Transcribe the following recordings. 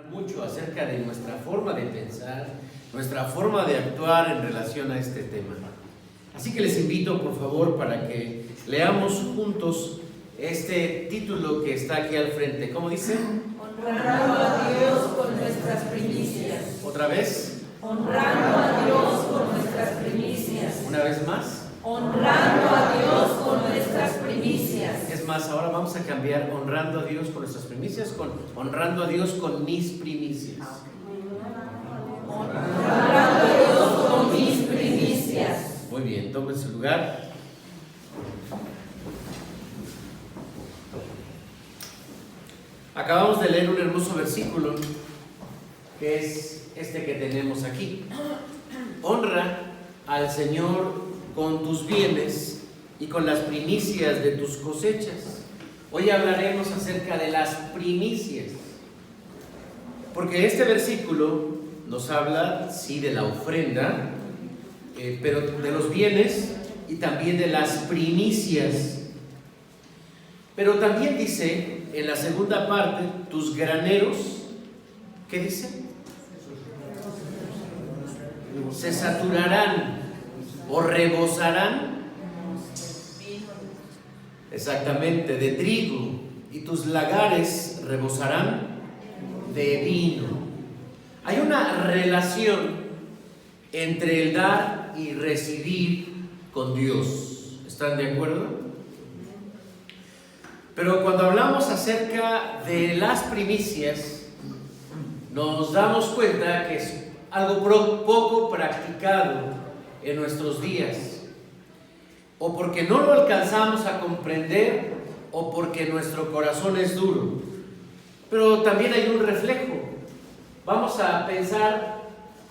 Mucho acerca de nuestra forma de pensar, nuestra forma de actuar en relación a este tema. Así que les invito, por favor, para que leamos juntos este título que está aquí al frente. ¿Cómo dice? Honrando a Dios con nuestras primicias. ¿Otra vez? Honrando a Dios con nuestras primicias. ¿Una vez más? Honrando a Dios con nuestras primicias. Es más, ahora vamos a cambiar honrando a Dios con nuestras primicias con honrando a Dios con mis primicias. Honrando a Dios con mis primicias. Muy bien, tomen su lugar. Acabamos de leer un hermoso versículo que es este que tenemos aquí. Honra al Señor con tus bienes y con las primicias de tus cosechas. Hoy hablaremos acerca de las primicias, porque este versículo nos habla, sí, de la ofrenda, pero de los bienes y también de las primicias. Pero también dice en la segunda parte, tus graneros, ¿qué dice? Se saturarán o rebosarán, exactamente, de trigo, y tus lagares rebosarán de vino. Hay una relación entre el dar y recibir con Dios. ¿Están de acuerdo? Pero cuando hablamos acerca de las primicias, nos damos cuenta que es algo poco practicado en nuestros días, o porque no lo alcanzamos a comprender, o porque nuestro corazón es duro. Pero también hay un reflejo. Vamos a pensar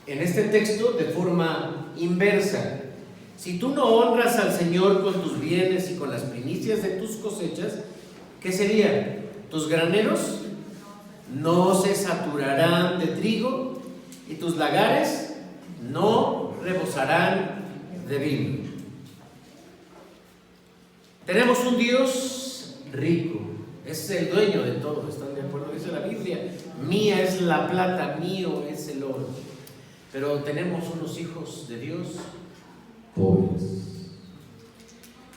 en este texto de forma inversa. Si tú no honras al Señor con tus bienes y con las primicias de tus cosechas, ¿qué sería? Tus graneros no se saturarán de trigo y tus lagares no rebosarán de vino. Tenemos un Dios rico, es el dueño de todo, ¿están de acuerdo? Dice la Biblia, mía es la plata, mío es el oro. Pero tenemos unos hijos de Dios pobres.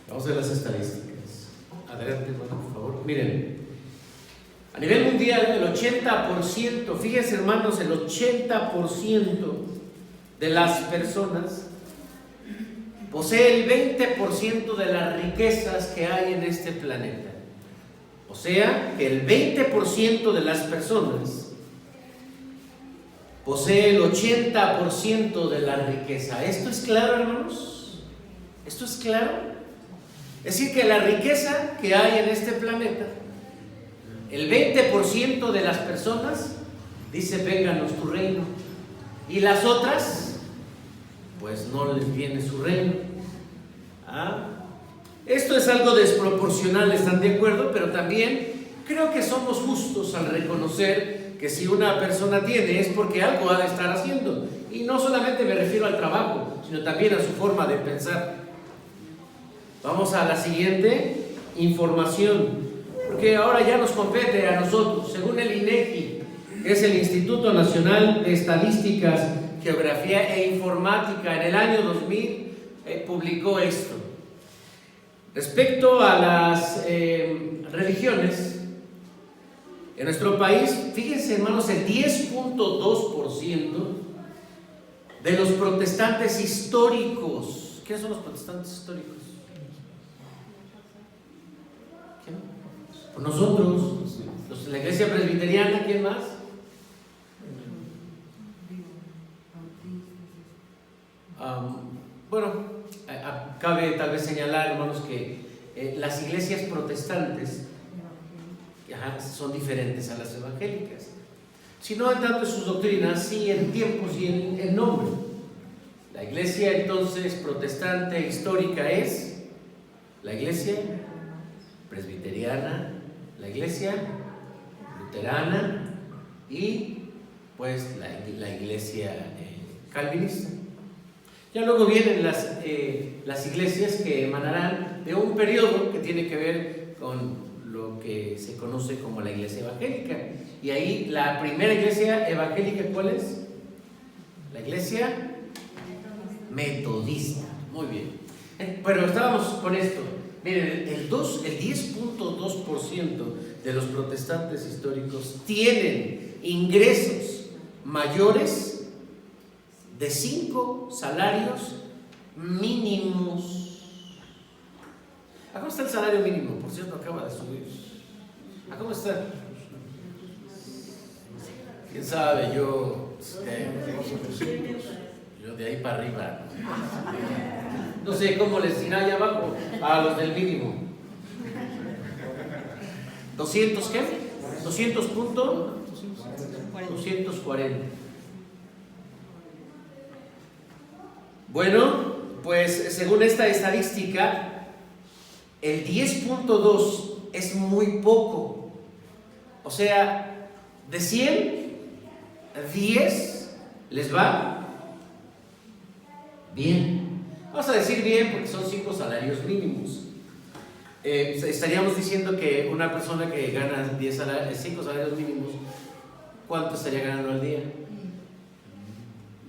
Vamos a ver las estadísticas. Adelante, por favor. Miren, a nivel mundial, el 80%, fíjense hermanos, el 80% de las personas posee el 20% de las riquezas que hay en este planeta. O sea, que el 20% de las personas posee el 80% de la riqueza. ¿Esto es claro, hermanos? ¿Esto es claro? Es decir, que la riqueza que hay en este planeta, el 20% de las personas dice, vénganos tu reino. Y las otras, pues no les viene su reino. Esto es algo desproporcional, ¿están de acuerdo? Pero también creo que somos justos al reconocer que si una persona tiene es porque algo ha de estar haciendo. Y no solamente me refiero al trabajo, sino también a su forma de pensar. Vamos a la siguiente información, porque ahora ya nos compete a nosotros. Según el INEGI, que es el Instituto Nacional de Estadísticas, Geografía e Informática, en el año 2000 publicó esto. Respecto a las religiones, en nuestro país, fíjense hermanos, el 10.2% de los protestantes históricos. ¿Qué son los protestantes históricos? ¿Quién? Pues nosotros, la iglesia presbiteriana, ¿quién más? Cabe tal vez señalar, hermanos, que las iglesias protestantes son diferentes a las evangélicas, si no en tanto en sus doctrinas, sí en tiempos y en nombre. La iglesia entonces protestante histórica es la iglesia presbiteriana, la iglesia luterana y pues la iglesia calvinista. Ya luego vienen las iglesias que emanarán de un periodo que tiene que ver con lo que se conoce como la iglesia evangélica. Y ahí la primera iglesia evangélica, ¿cuál es? La iglesia metodista. Muy bien. Pero estábamos con esto. Miren, el 10.2% de los protestantes históricos tienen ingresos mayores de 5 salarios mínimos. ¿A cómo está el salario mínimo? Por cierto, acaba de subir. ¿A cómo está? ¿Quién sabe? Yo de ahí para arriba. No sé cómo les irá allá abajo a los del mínimo. ¿200 qué? 240. Bueno, pues según esta estadística, el 10.2 es muy poco. O sea, de 100, 10 les va bien. Vamos a decir bien porque son 5 salarios mínimos. Estaríamos diciendo que una persona que gana 5 salarios mínimos, ¿cuánto estaría ganando al día?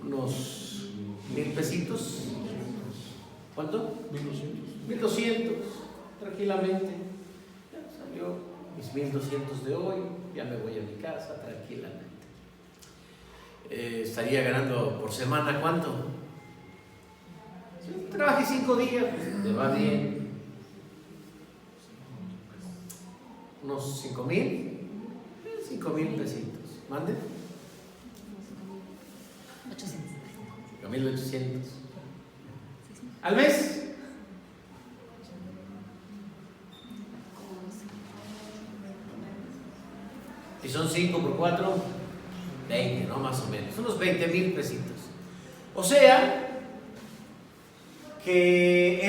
Unos 1,000 pesitos. ¿Cuánto? 1,200, tranquilamente. Ya salió mis 1,200 de hoy, ya me voy a mi casa tranquilamente. Estaría ganando por semana, ¿cuánto? Si trabaje 5 días, pues, le va bien. Unos 5,000, 5,000 pesitos. ¿Mande? 5,800. ¿Al mes? Si son 5 por 4, 20, ¿no? Más o menos. Unos 20,000 pesitos. O sea, que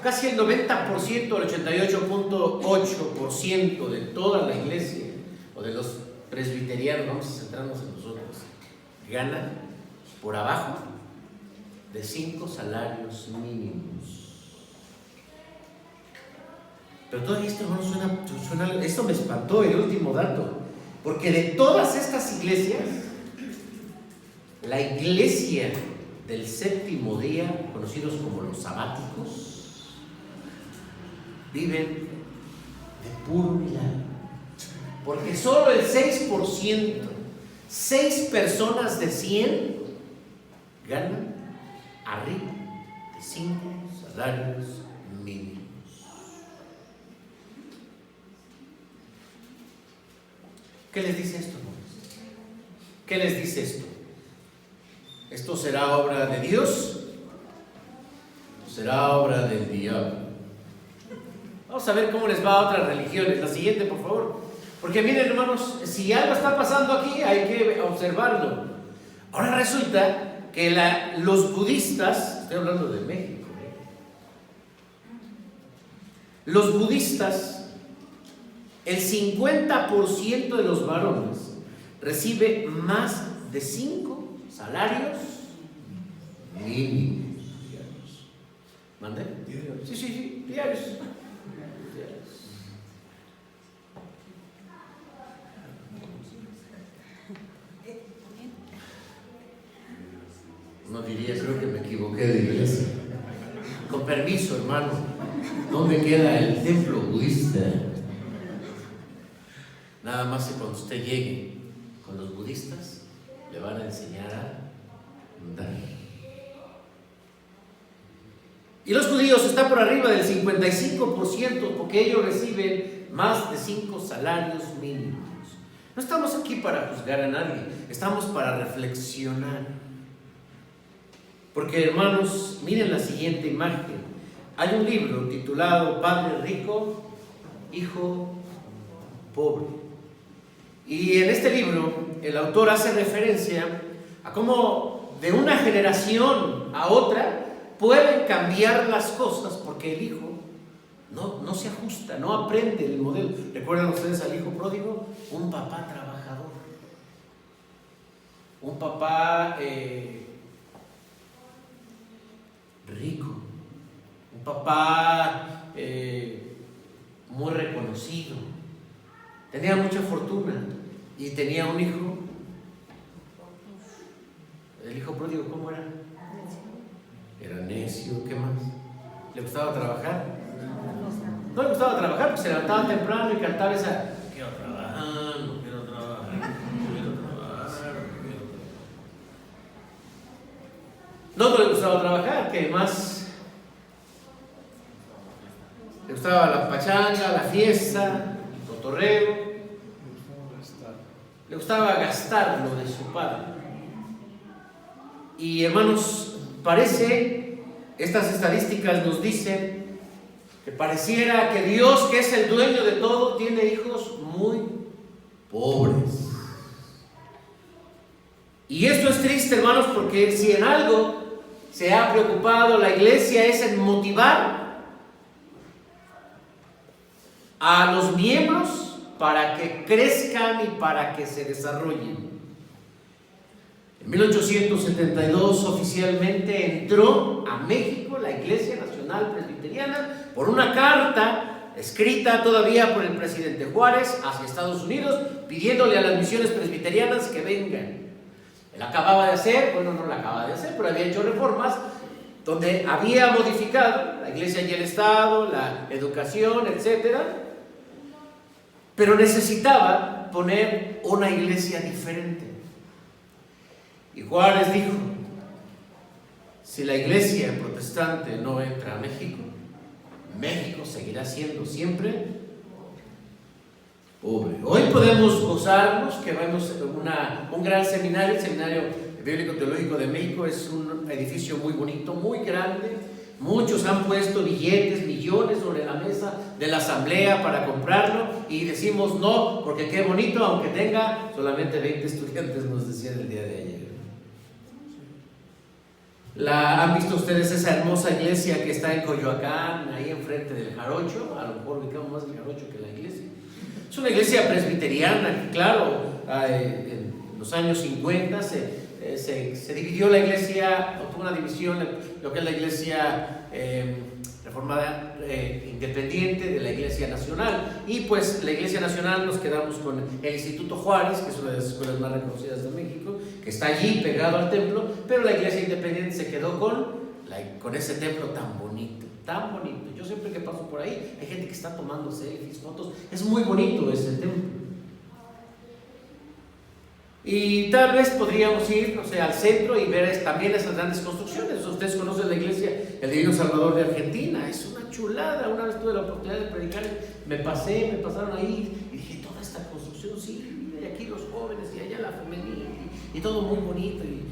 casi el 90%, el 88.8% de toda la iglesia, o de los presbiterianos, vamos a centrarnos en nosotros, gana por abajo de 5 salarios mínimos. Pero todavía esto, hermano, suena, esto me espantó el último dato, porque de todas estas iglesias, la iglesia del séptimo día, conocidos como los sabáticos, viven de puro milagro, porque solo el 6%, 6 personas de 100 ganan arriba de 5 salarios mínimos. ¿Qué les dice esto, hermanos? ¿Qué les dice esto? ¿Esto será obra de Dios o será obra del diablo? Vamos a ver cómo les va a otras religiones. La siguiente, por favor. Porque miren, hermanos, si algo está pasando aquí, hay que observarlo. Ahora resulta que los budistas, estoy hablando de México, los budistas, el 50% de los varones recibe más de 5 salarios mínimos. ¿Mande? Sí, diarios. No diría, creo que me equivoqué de iglesia. Con permiso, hermano, ¿dónde queda el templo budista? Nada más que cuando usted llegue con los budistas, le van a enseñar a dar. Y los judíos están por arriba del 55%, porque ellos reciben más de 5 salarios mínimos. No estamos aquí para juzgar a nadie, estamos para reflexionar. Porque, hermanos, miren la siguiente imagen. Hay un libro titulado Padre Rico, Hijo Pobre. Y en este libro el autor hace referencia a cómo de una generación a otra pueden cambiar las cosas, porque el hijo no se ajusta, no aprende el modelo. ¿Recuerdan ustedes al hijo pródigo? Un papá trabajador, un papá rico, un papá muy reconocido, tenía mucha fortuna y tenía un hijo. El hijo pródigo, ¿cómo era? Era necio, ¿qué más? ¿Le gustaba trabajar? No le gustaba trabajar porque se levantaba temprano y cantaba esa: quiero trabajar, no quiero trabajar, no quiero trabajar, no quiero trabajar. No le gustaba trabajar, ¿qué más? Le gustaba la pachanga, la fiesta, el cotorreo. Le gustaba gastar lo de su padre. Y hermanos, estas estadísticas nos dicen que pareciera que Dios, que es el dueño de todo, tiene hijos muy pobres. Y esto es triste, hermanos, porque si en algo se ha preocupado la iglesia es en motivar a los miembros para que crezcan y para que se desarrollen. En 1872 oficialmente entró a México la Iglesia Nacional Presbiteriana por una carta escrita todavía por el presidente Juárez hacia Estados Unidos, pidiéndole a las misiones presbiterianas que vengan. Él acababa de hacer, bueno, no la acaba de hacer, pero había hecho reformas donde había modificado la iglesia y el Estado, la educación, etcétera, pero necesitaba poner una iglesia diferente. Y Juárez dijo: si la iglesia protestante no entra a México, México seguirá siendo siempre pobre. Hoy podemos gozarnos que vemos un gran seminario, el Seminario Bíblico Teológico de México. Es un edificio muy bonito, muy grande. Muchos han puesto billetes, millones sobre la mesa de la asamblea para comprarlo, y decimos no, porque qué bonito, aunque tenga solamente 20 estudiantes, nos decían el día de ayer. ¿Han visto ustedes esa hermosa iglesia que está en Coyoacán, ahí enfrente del Jarocho? A lo mejor ubicamos más el Jarocho que la iglesia. Es una iglesia presbiteriana que, claro, en los años 50 se dividió la iglesia, o tuvo una división, lo que es la iglesia reformada independiente de la iglesia nacional. Y pues la iglesia nacional nos quedamos con el Instituto Juárez, que es una de las escuelas más reconocidas de México, que está allí pegado al templo, pero la iglesia independiente se quedó con ese templo tan bonito, tan bonito. Yo siempre que paso por ahí hay gente que está tomando selfies, fotos. Es muy bonito ese templo. Y tal vez podríamos ir, no sé, al centro y ver también esas grandes construcciones. Ustedes conocen la iglesia El Divino Salvador de Argentina, es una chulada. Una vez tuve la oportunidad de predicar, me pasaron ahí y dije: toda esta construcción, sí, y aquí los jóvenes y allá la femenina y todo muy bonito. Y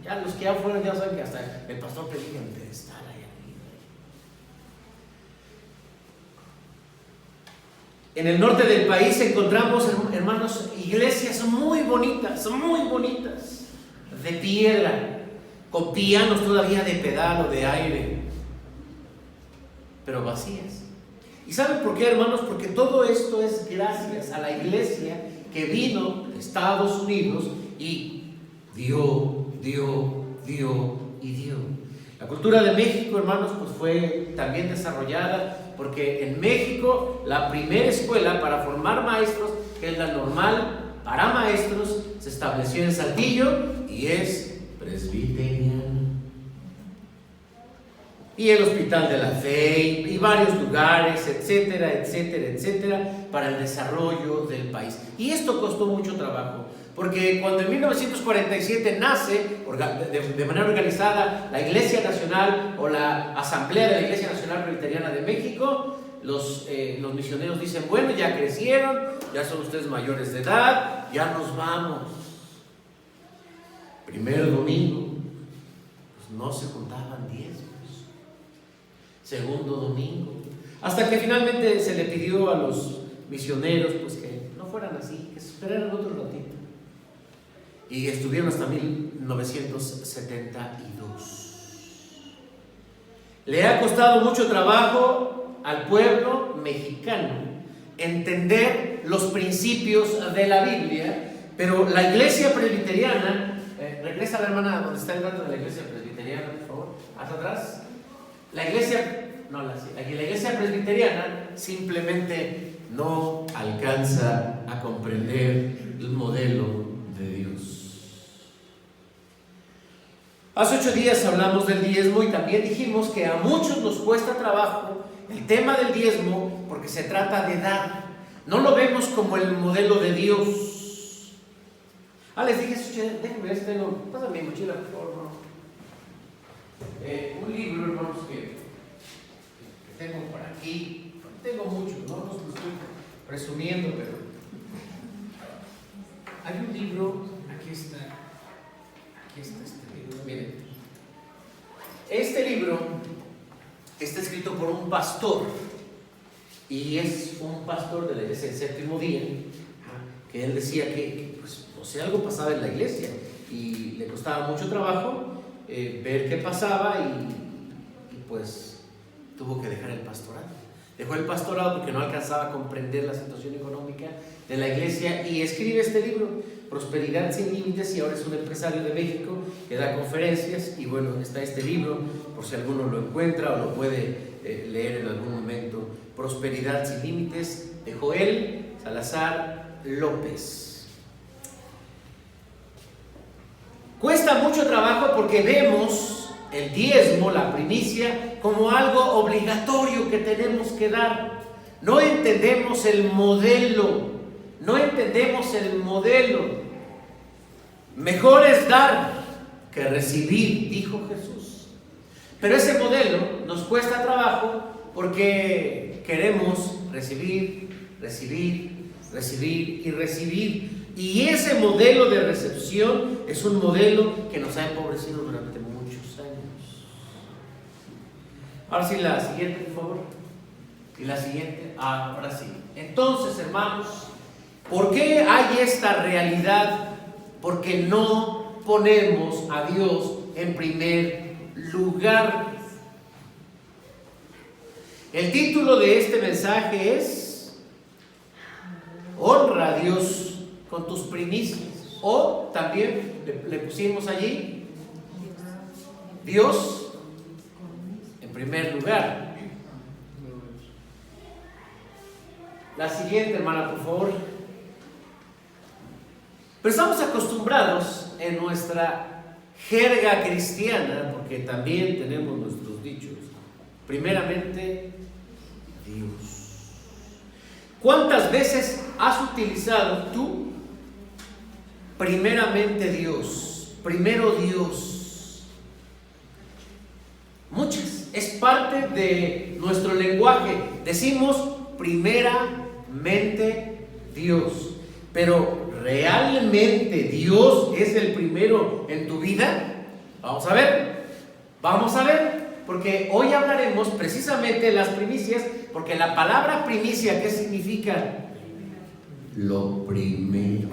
ya los que ya fueron ya saben que hasta el pastor predica en pedestal allá arriba. En el norte del país encontramos, hermanos, iglesias muy bonitas, de piedra, con pianos todavía de pedal o de aire, pero vacías. ¿Y saben por qué, hermanos? Porque todo esto es gracias a la iglesia que vino de Estados Unidos y dio. La cultura de México, hermanos, pues fue también desarrollada, porque en México la primera escuela para formar maestros, que es la normal para maestros, se estableció en Saltillo y es presbiteriana. Y el Hospital de la Fe y varios lugares, etcétera, para el desarrollo del país. Y esto costó mucho trabajo, porque cuando en 1947 nace de manera organizada la Iglesia Nacional o la Asamblea de la Iglesia Nacional Presbiteriana de México, los misioneros dicen: bueno, ya crecieron, ya son ustedes mayores de edad, ya nos vamos. Primer domingo, pues no se juntaban 10. Segundo domingo, hasta que finalmente se le pidió a los misioneros pues que no fueran así, que se esperaran otro ratito, y estuvieron hasta 1972. Le ha costado mucho trabajo al pueblo mexicano entender los principios de la Biblia, pero la iglesia presbiteriana, regresa la hermana donde está el dato de la iglesia presbiteriana, por favor, hasta atrás. La iglesia presbiteriana simplemente no alcanza a comprender el modelo de Dios. Hace 8 días hablamos del diezmo y también dijimos que a muchos nos cuesta trabajo el tema del diezmo porque se trata de dar. No lo vemos como el modelo de Dios. Les dije, déjenme ver si tengo, pásame mi mochila, por favor, hermano. Un libro, hermanos, que tengo por aquí. Tengo muchos, no los estoy presumiendo, pero hay un libro, aquí está este libro, miren. Este libro está escrito por un pastor, y es un pastor de la iglesia del Séptimo Día, que él decía que pues, o sea, algo pasaba en la iglesia y le costaba mucho trabajo ver qué pasaba y pues tuvo que dejar el pastorado. Dejó el pastorado porque no alcanzaba a comprender la situación económica de la iglesia y escribe este libro, Prosperidad sin Límites, y ahora es un empresario de México que da conferencias. Y bueno, está este libro, por si alguno lo encuentra o lo puede leer en algún momento, Prosperidad sin Límites, de Joel Salazar López. Cuesta mucho trabajo porque vemos el diezmo, la primicia, como algo obligatorio que tenemos que dar. No entendemos el modelo. Mejor es dar que recibir, dijo Jesús. Pero ese modelo nos cuesta trabajo porque queremos recibir. Y ese modelo de recepción es un modelo que nos ha empobrecido durante muchos años. Ahora sí, la siguiente, por favor. Y la siguiente, ahora sí. Entonces, hermanos, ¿por qué hay esta realidad? Porque no ponemos a Dios en primer lugar. El título de este mensaje es Honra a Dios con tus primicias. O también le pusimos allí Dios en primer lugar. La siguiente, hermana, por favor. Pero estamos acostumbrados en nuestra jerga cristiana, porque también tenemos nuestros dichos, primeramente Dios. ¿Cuántas veces has utilizado tú primeramente Dios? Primero Dios. Muchas. Es parte de nuestro lenguaje. Decimos primeramente Dios. Pero ¿realmente Dios es el primero en tu vida? Vamos a ver, porque hoy hablaremos precisamente de las primicias, porque la palabra primicia, ¿qué significa? Lo primero.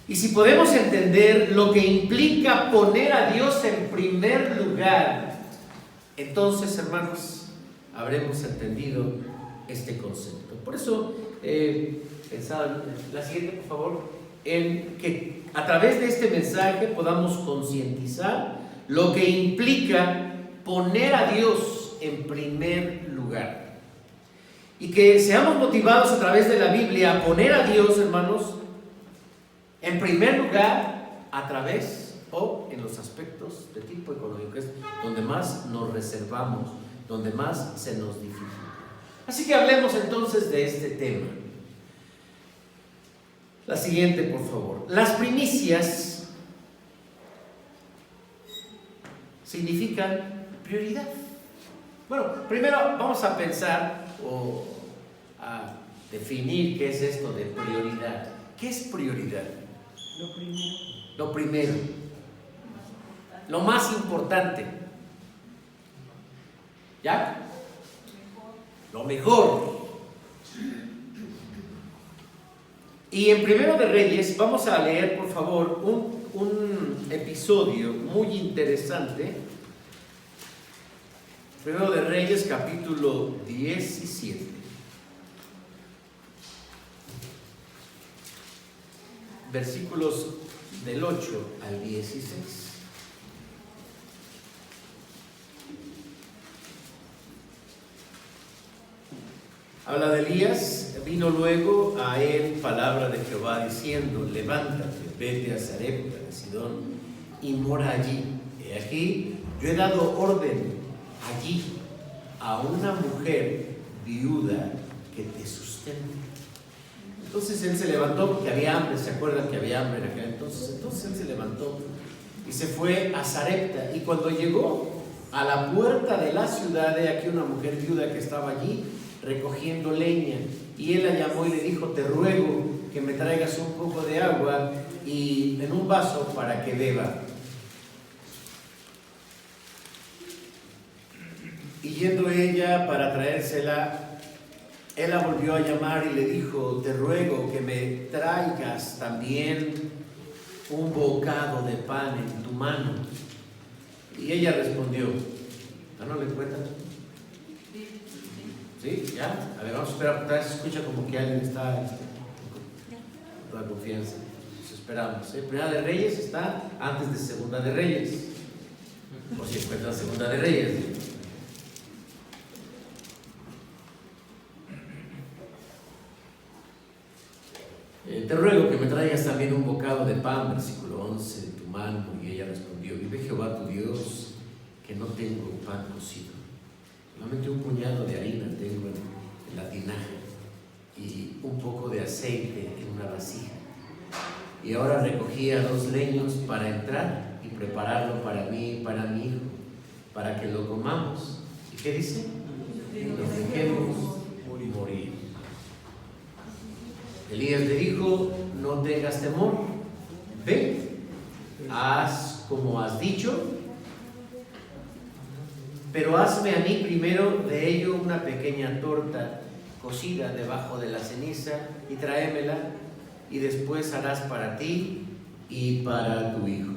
Y si podemos entender lo que implica poner a Dios en primer lugar, entonces, hermanos, habremos entendido este concepto. Por eso pensaba, la siguiente, por favor, en que a través de este mensaje podamos concientizar lo que implica poner a Dios en primer lugar. Y que seamos motivados a través de la Biblia a poner a Dios, hermanos, en primer lugar a través o en los aspectos de tipo económico, es donde más nos reservamos, donde más se nos dificulta. Así que hablemos entonces de este tema. La siguiente, por favor. Las primicias significan prioridad. Bueno, primero vamos a pensar o a definir qué es esto de prioridad. ¿Qué es prioridad? Lo primero. Lo más importante. ¿Ya? Lo mejor. Y en Primero de Reyes vamos a leer, por favor, un episodio muy interesante. Primero de Reyes, capítulo 17. Versículos del 8 al 16. Habla de Elías. Vino luego a él palabra de Jehová diciendo: levántate, vete a Sarepta de Sidón y mora allí. He aquí, yo he dado orden allí a una mujer viuda que te sustente. Entonces él se levantó porque había hambre. ¿Se acuerdan que había hambre en aquel entonces? Entonces él se levantó y se fue a Sarepta. Y cuando llegó a la puerta de la ciudad, he aquí una mujer viuda que estaba allí recogiendo leña. Y él la llamó y le dijo: te ruego que me traigas un poco de agua y en un vaso para que beba. Y yendo ella para traérsela, él la volvió a llamar y le dijo: te ruego que me traigas también un bocado de pan en tu mano. Y ella respondió: ¿no le encuentras? ¿Sí? ¿Ya? A ver, vamos a esperar, tal vez se escucha como que alguien está con toda confianza. Nos esperamos. Primera de Reyes está antes de Segunda de Reyes, por si encuentran Segunda de Reyes. Te ruego que me traigas también un bocado de pan, versículo 11, de tu mano. Y ella respondió: vive Jehová tu Dios, que no tengo pan cocido, solamente un puñado de harina tengo en la tinaja y un poco de aceite en una vasija. Y ahora recogía 2 leños para entrar y prepararlo para mí y para mi hijo, para que lo comamos. ¿Y qué dice? Y nos dejemos morir. Elías le dijo: no tengas temor, ve, haz como has dicho, pero hazme a mí primero de ello una pequeña torta cocida debajo de la ceniza y tráemela, y después harás para ti y para tu hijo.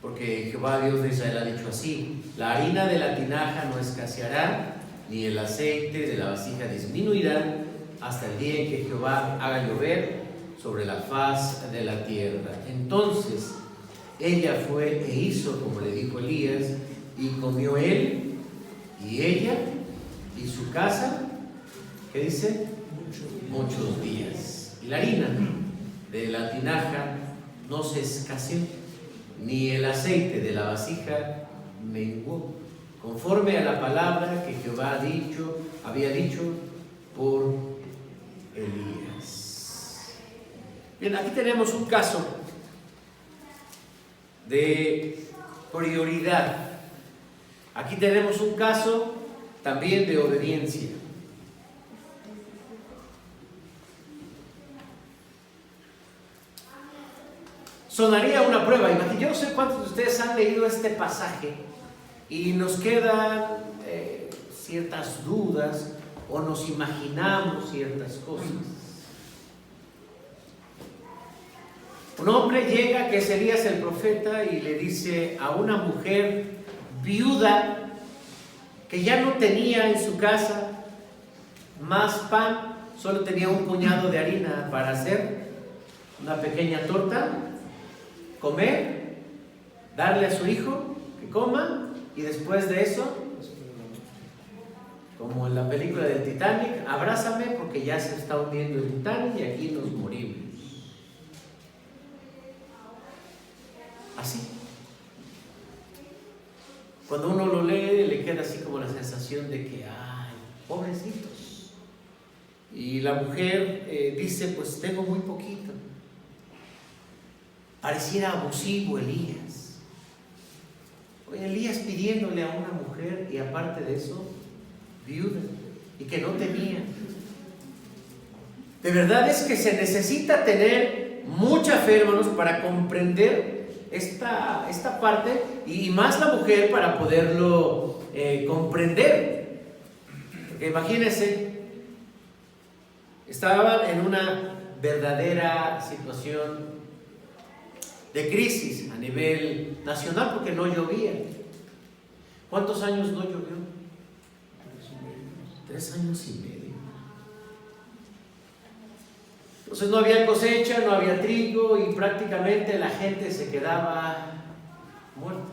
Porque Jehová Dios de Israel ha dicho así: la harina de la tinaja no escaseará, ni el aceite de la vasija disminuirá, hasta el día en que Jehová haga llover sobre la faz de la tierra. Entonces ella fue e hizo como le dijo Elías, y comió él y ella y su casa, ¿qué dice? Muchos días. Y la harina de la tinaja no se escaseó, ni el aceite de la vasija menguó, conforme a la palabra que Jehová había dicho por Elías. Bien, aquí tenemos un caso de prioridad. Aquí tenemos un caso también de obediencia. Sonaría una prueba. Yo no sé cuántos de ustedes han leído este pasaje y nos quedan ciertas dudas o nos imaginamos ciertas cosas. Un hombre llega, que es Elías el profeta, y le dice a una mujer viuda que ya no tenía en su casa más pan, solo tenía un puñado de harina para hacer una pequeña torta, comer, darle a su hijo que coma, y después de eso, como en la película del Titanic: abrázame porque ya se está hundiendo el Titanic y aquí nos morimos. Así. Cuando uno lo lee, le queda así como la sensación de que, ay, pobrecitos. Y la mujer dice: pues tengo muy poquito. Pareciera abusivo Elías. Oye, Elías pidiéndole a una mujer, y aparte de eso, viuda, y que no tenía. De verdad es que se necesita tener mucha fe, hermanos, para comprender esta parte, y más la mujer para poderlo comprender. Porque imagínense, estaban en una verdadera situación de crisis a nivel nacional porque no llovía. ¿Cuántos años no llovió? 3 años y medio. Entonces no había cosecha, no había trigo, y prácticamente la gente se quedaba muerta.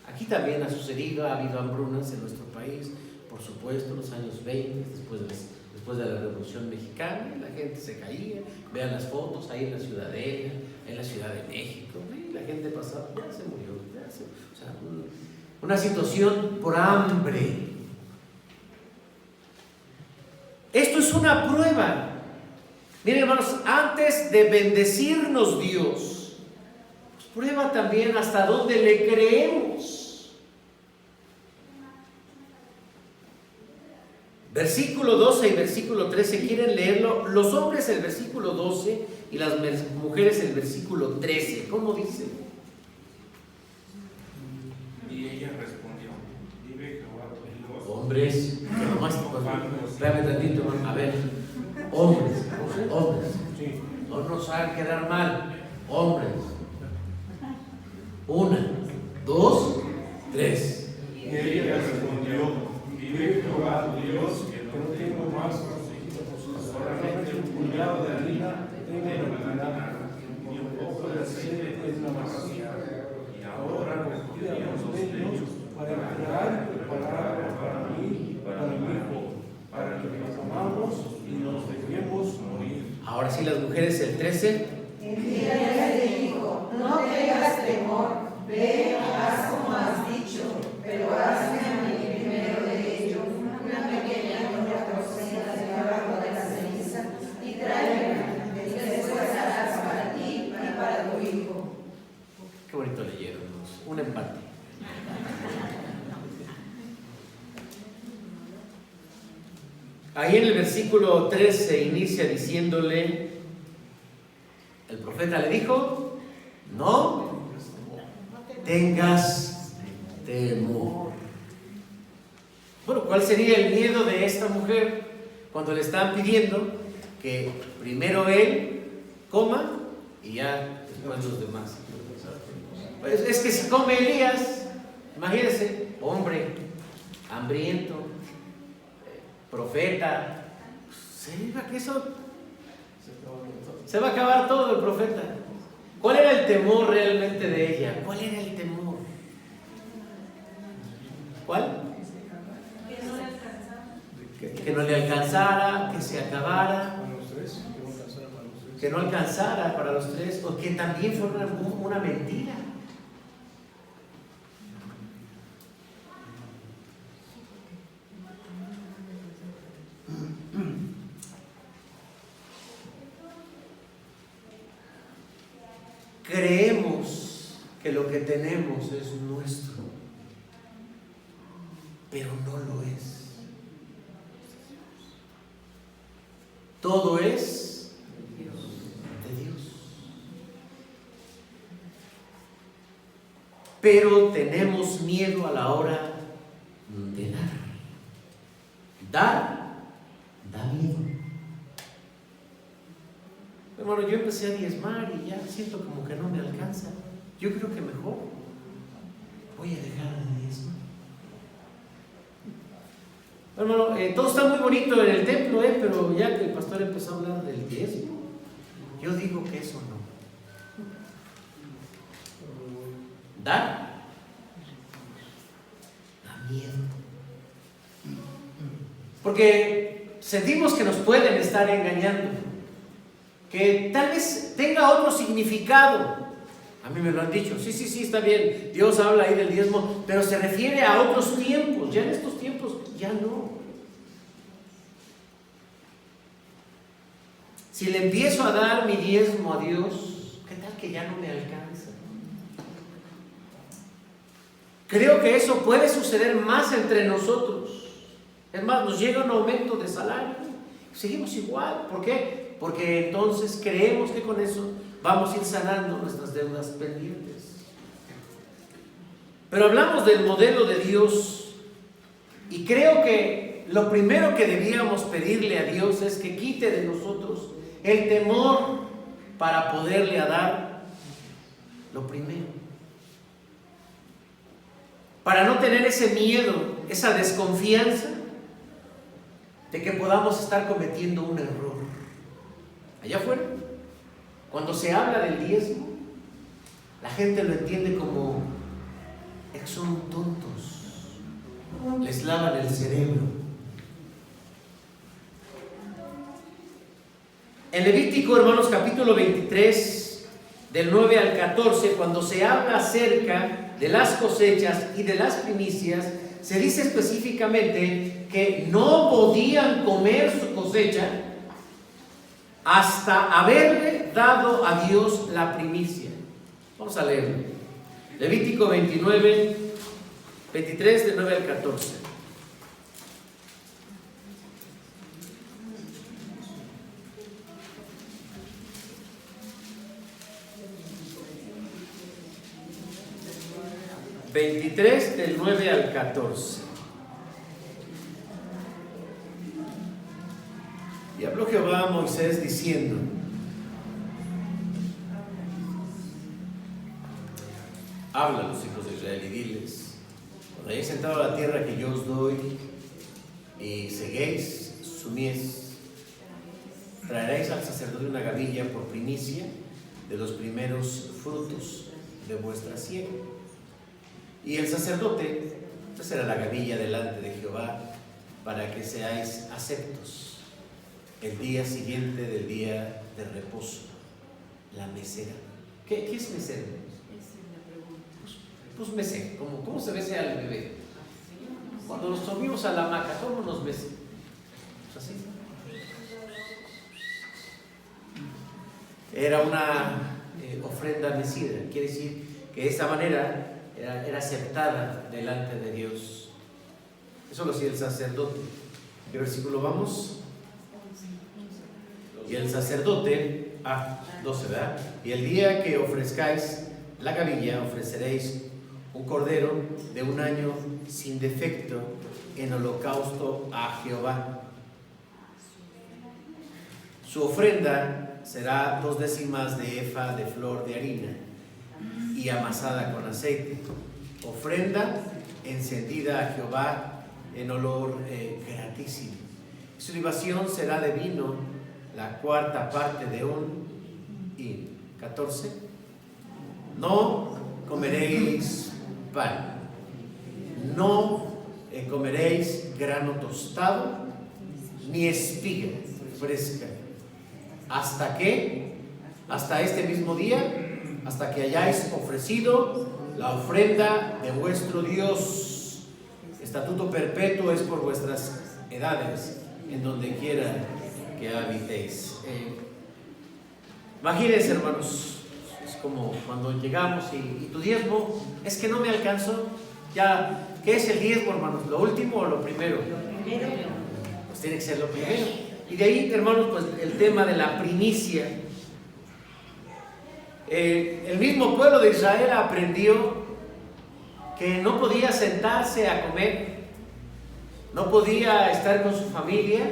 Aquí también ha sucedido, ha habido hambrunas en nuestro país, por supuesto, los años 20, después de la Revolución Mexicana, la gente se caía. Vean las fotos ahí en la Ciudadela, en la Ciudad de México, y la gente pasaba, ya se murió, o sea, una situación por hambre. Esto es una prueba. Miren, hermanos, antes de bendecirnos Dios, pues prueba también hasta dónde le creemos. Versículo 12 y versículo 13, ¿quieren leerlo? Los hombres el versículo 12 y las mujeres el versículo 13. ¿Cómo dice? Y ella respondió: vive Jehová Dios. Hombres, que nomás, espérame tantito, hermano. A ver, hombres, no nos hagan quedar mal. Hombres, 1, 2, 3. Y ella respondió: vive Jehová Dios, que no tengo más hijos, solamente un puñado de harina tengo en la canasta, y un poco de aceite es demasiado. Y ahora recogeríamos los leños para entregar y preparar para mí y para mi hijo, para que nos comamos y nos dejemos morir. Ahora sí, las mujeres el 13. Entonces le dijo: no tengas temor, ve, haz como has dicho, pero hazme a mí primero de ello una pequeña olla cocida debajo de la ceniza y tráemela, y después harás para ti y para tu hijo. Qué bonito leyeron, hermanos. Un empate. Ahí en el versículo 13 inicia diciéndole, el profeta le dijo: no tengas temor. Bueno, ¿cuál sería el miedo de esta mujer cuando le están pidiendo que primero él coma y ya después los demás? Pues es que si come Elías, imagínense, hombre, hambriento, profeta, se va a acabar todo el profeta. ¿Cuál era el temor realmente de ella? ¿Cuál era el temor? ¿Cuál? Que no le alcanzara, que se acabara, que no alcanzara para los tres, o que también fuera una mentira. Creemos que lo que tenemos es nuestro, pero no lo es. Todo es de Dios. Pero tenemos miedo a la hora de dar. Dar da miedo. Hermano, yo empecé a diezmar y ya siento como que no me alcanza. Yo creo que mejor voy a dejar de diezmar. Hermano, todo está muy bonito en el templo, pero ya que el pastor empezó a hablar del diezmo, yo digo que eso no. Da miedo. Porque sentimos que nos pueden estar engañando, que tal vez tenga otro significado. A mí me lo han dicho, sí, está bien, Dios habla ahí del diezmo, pero se refiere a otros tiempos. Ya en estos tiempos ya no. Si le empiezo a dar mi diezmo a Dios, ¿qué tal que ya no me alcanza? Creo que eso puede suceder más entre nosotros. Es más, nos llega un aumento de salario, seguimos igual. ¿Por qué? Porque entonces creemos que con eso vamos a ir sanando nuestras deudas pendientes. Pero hablamos del modelo de Dios y creo que lo primero que debíamos pedirle a Dios es que quite de nosotros el temor para poderle dar lo primero. Para no tener ese miedo, esa desconfianza de que podamos estar cometiendo un error. Allá afuera, cuando se habla del diezmo, la gente lo entiende como: son tontos, les lavan el cerebro. En Levítico, hermanos, capítulo 23, del 9 al 14, cuando se habla acerca de las cosechas y de las primicias, se dice específicamente que no podían comer su cosecha hasta haberle dado a Dios la primicia. Vamos a leerlo. Levítico 23, del 9 al 14. Del 9 al 14. Y habló Jehová a Moisés diciendo: habla a los hijos de Israel y diles: cuando hayáis entrado a la tierra que yo os doy y seguéis su mies, traeréis al sacerdote una gavilla por primicia de los primeros frutos de vuestra siega. Y el sacerdote será la gavilla delante de Jehová para que seáis aceptos el día siguiente del día de reposo, la mesera. ¿Qué es mesera? Pues mesera, ¿cómo se mesea al bebé? Cuando nos subimos a la hamaca, ¿cómo nos mesea? Pues así. Era una ofrenda mecida, quiere decir que de esa manera era aceptada delante de Dios. Eso lo hacía el sacerdote. ¿Qué versículo vamos? Y el sacerdote, 12, ¿verdad? Y el día que ofrezcáis la gavilla, ofreceréis un cordero de 1 año sin defecto en holocausto a Jehová. Su ofrenda será 2 décimas de efa de flor de harina y amasada con aceite, ofrenda encendida a Jehová en olor gratísimo. Su libación será de vino, la 4ª parte de un hin. 14. No comeréis pan, no comeréis grano tostado, ni espiga fresca, hasta este mismo día, hasta que hayáis ofrecido la ofrenda de vuestro Dios. Estatuto perpetuo es por vuestras edades, en donde quiera que habitéis. Imagínense, hermanos, es como cuando llegamos y tu diezmo, es que no me alcanzó. Ya, ¿qué es el diezmo, hermanos? ¿Lo último o lo primero? Lo primero. Pues tiene que ser lo primero. Y de ahí, hermanos, pues el tema de la primicia. El mismo pueblo de Israel aprendió que no podía sentarse a comer, no podía estar con su familia,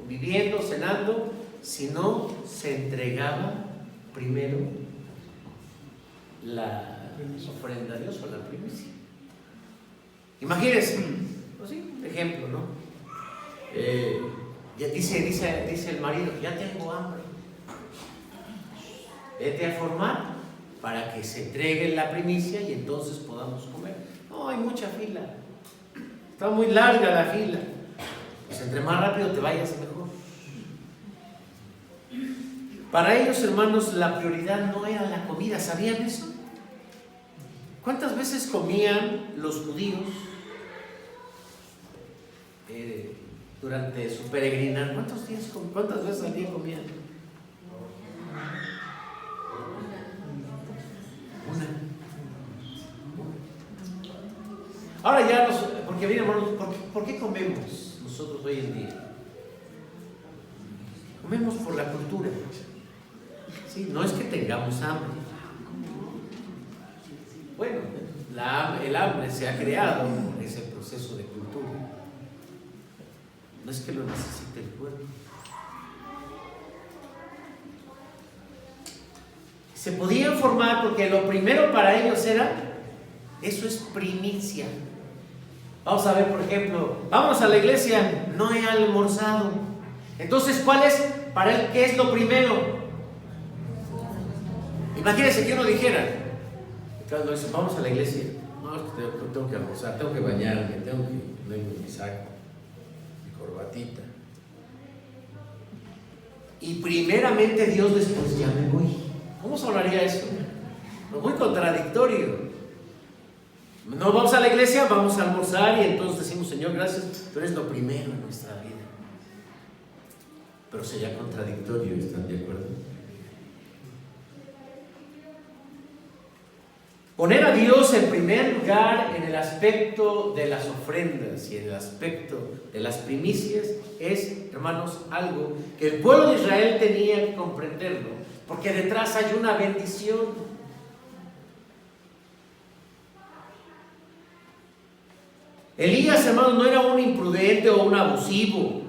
viviendo, cenando, si no se entregaba primero la ofrenda a Dios o la primicia. Imagínense, pues sí, ejemplo, ¿no? Dice el marido: ya tengo hambre, vete a formar para que se entregue la primicia y entonces podamos comer. No, hay mucha fila, está muy larga la fila. Pues entre más rápido te vayas, mejor. Para ellos, hermanos, la prioridad no era la comida. ¿Sabían eso? ¿Cuántas veces comían los judíos durante su peregrinar? ¿Cuántas veces al día comían? Una. Ahora ya porque bien, hermanos, ¿por qué comemos nosotros hoy en día? Comemos por la cultura. Sí, no es que tengamos hambre. Bueno, el hambre se ha creado por ese proceso de cultura. No es que lo necesite el cuerpo. Se podían formar porque lo primero para ellos era, eso es primicia. Vamos a ver, por ejemplo, vamos a la iglesia, no he almorzado. Entonces, ¿cuál es para él? ¿Qué es lo primero? Imagínense que uno dijera, cuando dice, vamos a la iglesia, no, es que tengo que almorzar, tengo que bañarme, tengo que ponerme mi saco, mi corbatita. Y primeramente Dios, después ya me voy. ¿Cómo sonaría eso? No, muy contradictorio. No vamos a la iglesia, vamos a almorzar y entonces decimos, Señor, gracias, tú eres lo primero en nuestra vida. Pero sería contradictorio, ¿están de acuerdo? Poner a Dios en primer lugar en el aspecto de las ofrendas y en el aspecto de las primicias es, hermanos, algo que el pueblo de Israel tenía que comprenderlo, porque detrás hay una bendición. Elías, hermanos, no era un imprudente o un abusivo.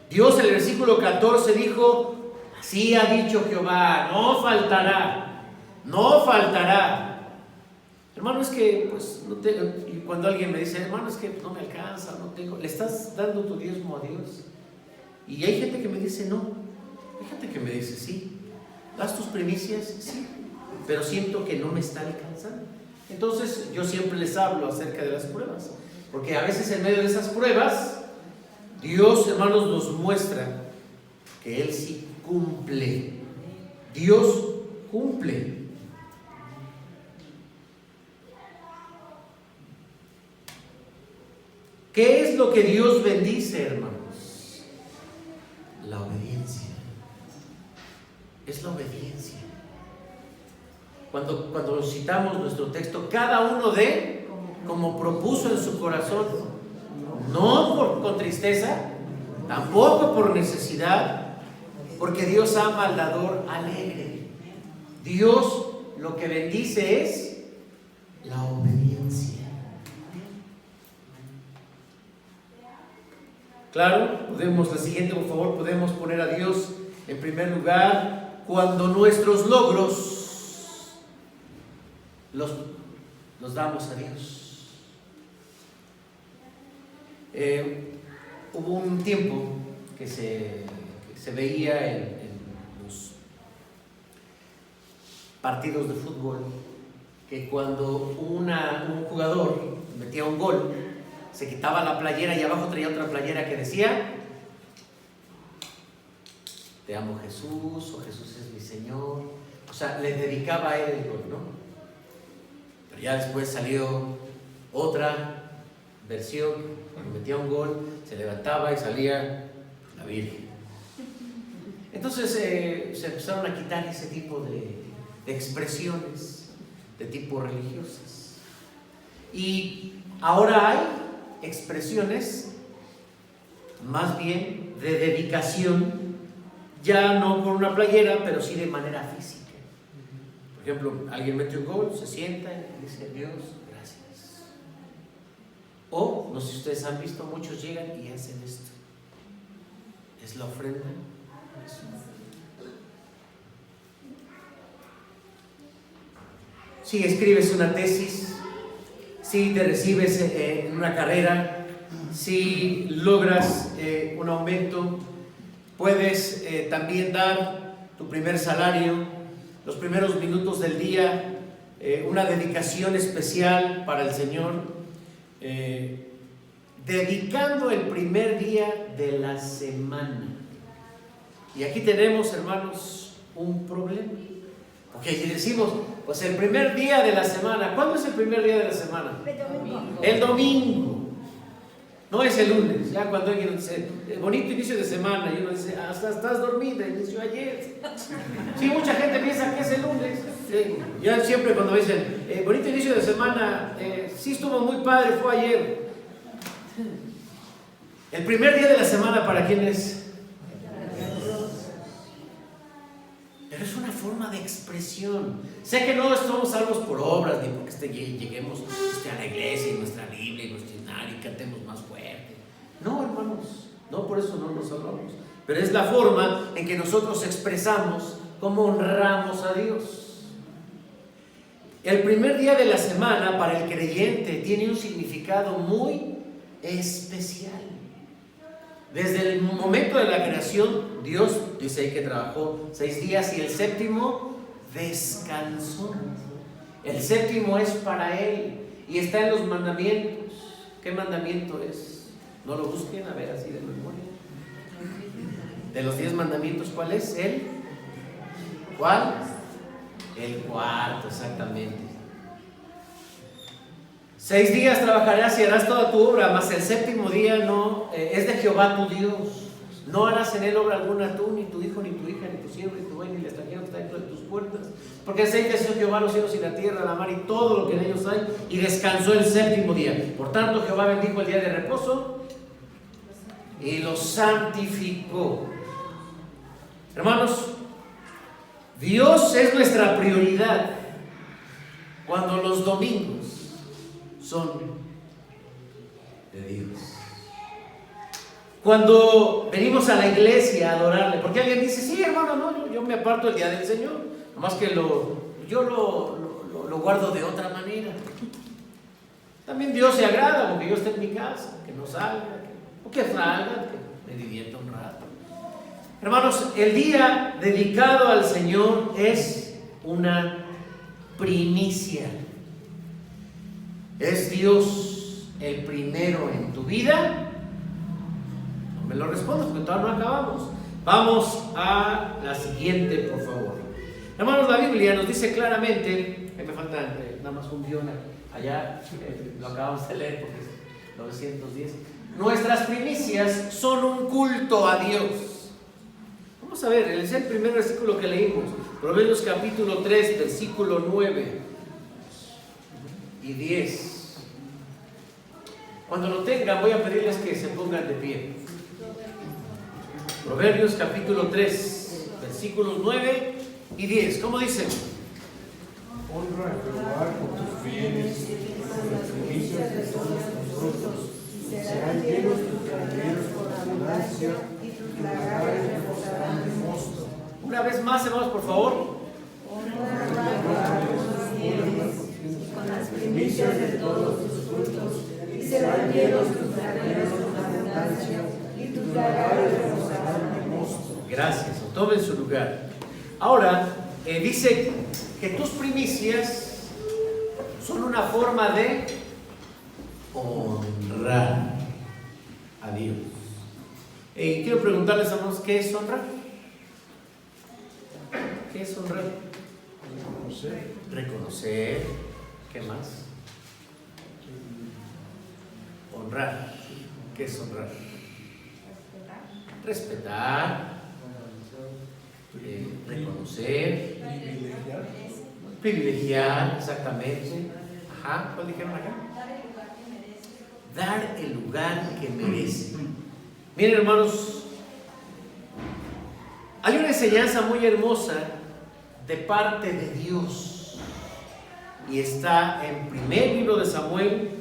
Dios en el versículo 14 dijo, así ha dicho Jehová, no faltará, no faltará. Hermano, es que, pues, no tengo, y cuando alguien me dice, hermano, es que no me alcanza, no tengo, ¿le estás dando tu diezmo a Dios? Y hay gente que me dice, no. Hay gente que me dice, sí. ¿Das tus primicias? Sí. Pero siento que no me está alcanzando. Entonces, yo siempre les hablo acerca de las pruebas. Porque a veces en medio de esas pruebas, Dios, hermanos, nos muestra que Él sí cumple. Dios cumple. ¿Qué es lo que Dios bendice, hermanos? La obediencia. Es la obediencia. Cuando citamos nuestro texto, cada uno de como propuso en su corazón, no con tristeza, tampoco por necesidad, porque Dios ama al dador alegre. Dios lo que bendice es la obediencia. Claro, la siguiente, por favor, podemos poner a Dios en primer lugar cuando nuestros logros los damos a Dios. Hubo un tiempo que se veía en los partidos de fútbol que cuando un jugador metía un gol, se quitaba la playera y abajo traía otra playera que decía: te amo Jesús, o Jesús es mi Señor. O sea, le dedicaba a él el gol, ¿no? Pero ya después salió otra versión, cuando metía un gol, se levantaba y salía la Virgen. Entonces se empezaron a quitar ese tipo de expresiones de tipo religiosas. Y ahora hay expresiones más bien de dedicación, ya no con una playera, pero sí de manera física. Por ejemplo, alguien mete un gol, se sienta y dice: Dios, gracias. O, no sé si ustedes han visto, muchos llegan y hacen esto. Es la ofrenda. Si escribes una tesis, si te recibes en una carrera, si logras un aumento, puedes también dar tu primer salario, los primeros minutos del día, una dedicación especial para el Señor, dedicando el primer día de la semana. Y aquí tenemos, hermanos, un problema. Porque decimos, pues el primer día de la semana. ¿Cuándo es el primer día de la semana? El domingo. No es el lunes. Ya cuando alguien dice, bonito inicio de semana, y uno dice, hasta estás dormida, inició ayer. Sí, mucha gente piensa que es el lunes. Ya siempre cuando dicen, bonito inicio de semana, sí estuvo muy padre, fue ayer. El primer día de la semana, ¿para quién es? Pero es una forma de expresión. Sé que no estamos salvos por obras, ni porque lleguemos a la iglesia y nuestra Biblia y nuestro himnario y cantemos más fuerte. No, hermanos, no, por eso no nos salvamos. Pero es la forma en que nosotros expresamos cómo honramos a Dios. El primer día de la semana para el creyente tiene un significado muy especial. Desde el momento de la creación, Dios dice ahí que trabajó 6 días y el séptimo descansó. El séptimo es para Él y está en los mandamientos. ¿Qué mandamiento es? No lo busquen, a ver así de memoria. De los 10 mandamientos, ¿cuál es? ¿Cuál? El cuarto, exactamente. 6 días trabajarás y harás toda tu obra, mas el séptimo día no es de Jehová tu Dios. No harás en él obra alguna tú, ni tu hijo, ni tu hija, ni tu siervo, ni tu buey, ni el extranjero que está dentro de tus puertas. Porque así hizo Jehová los cielos y la tierra, la mar y todo lo que en ellos hay, y descansó el séptimo día. Por tanto, Jehová bendijo el día de reposo y lo santificó. Hermanos, Dios es nuestra prioridad cuando los domingos son de Dios. Cuando venimos a la iglesia a adorarle, porque alguien dice, sí, hermano, no, yo me aparto el día del Señor, nomás que yo lo guardo de otra manera. También Dios se agrada porque yo esté en mi casa, que no salga, que salga, que me divierta un rato. Hermanos, el día dedicado al Señor es una primicia. ¿Es Dios el primero en tu vida? No me lo respondas porque todavía no acabamos. Vamos a la siguiente, por favor. Hermanos, la Biblia nos dice claramente, me falta nada más un guión allá, lo acabamos de leer porque es 910. Nuestras primicias son un culto a Dios. Vamos a ver, es el primer versículo que leímos, Proverbios capítulo 3, versículo 9 y 10. Cuando lo tengan, voy a pedirles que se pongan de pie. Proverbios capítulo 3, versículos 9 y 10. ¿Cómo dicen? Honra a Jehová con tus bienes, con las primicias de todos tus frutos, y serán llenos tus graneros con abundancia, y tus lagares reposarán de mosto. Una vez más, hermanos, por favor. Honra a Jehová con tus bienes, con las primicias de todos tus frutos, y serán llenos tus graneros con abundancia, y tus lagares reposarán de mosto. Gracias, tomen su lugar. Ahora, dice que tus primicias son una forma de honrar a Dios. Quiero preguntarles, hermanos, ¿qué es honrar? ¿Qué es honrar? Reconocer. ¿Qué más? Honrar. ¿Qué es honrar? Respetar. Reconocer. Privilegiar, exactamente. Ajá, ¿cuál dijeron acá? Dar el lugar que merece. Miren, hermanos, hay una enseñanza muy hermosa de parte de Dios y está en primer libro de Samuel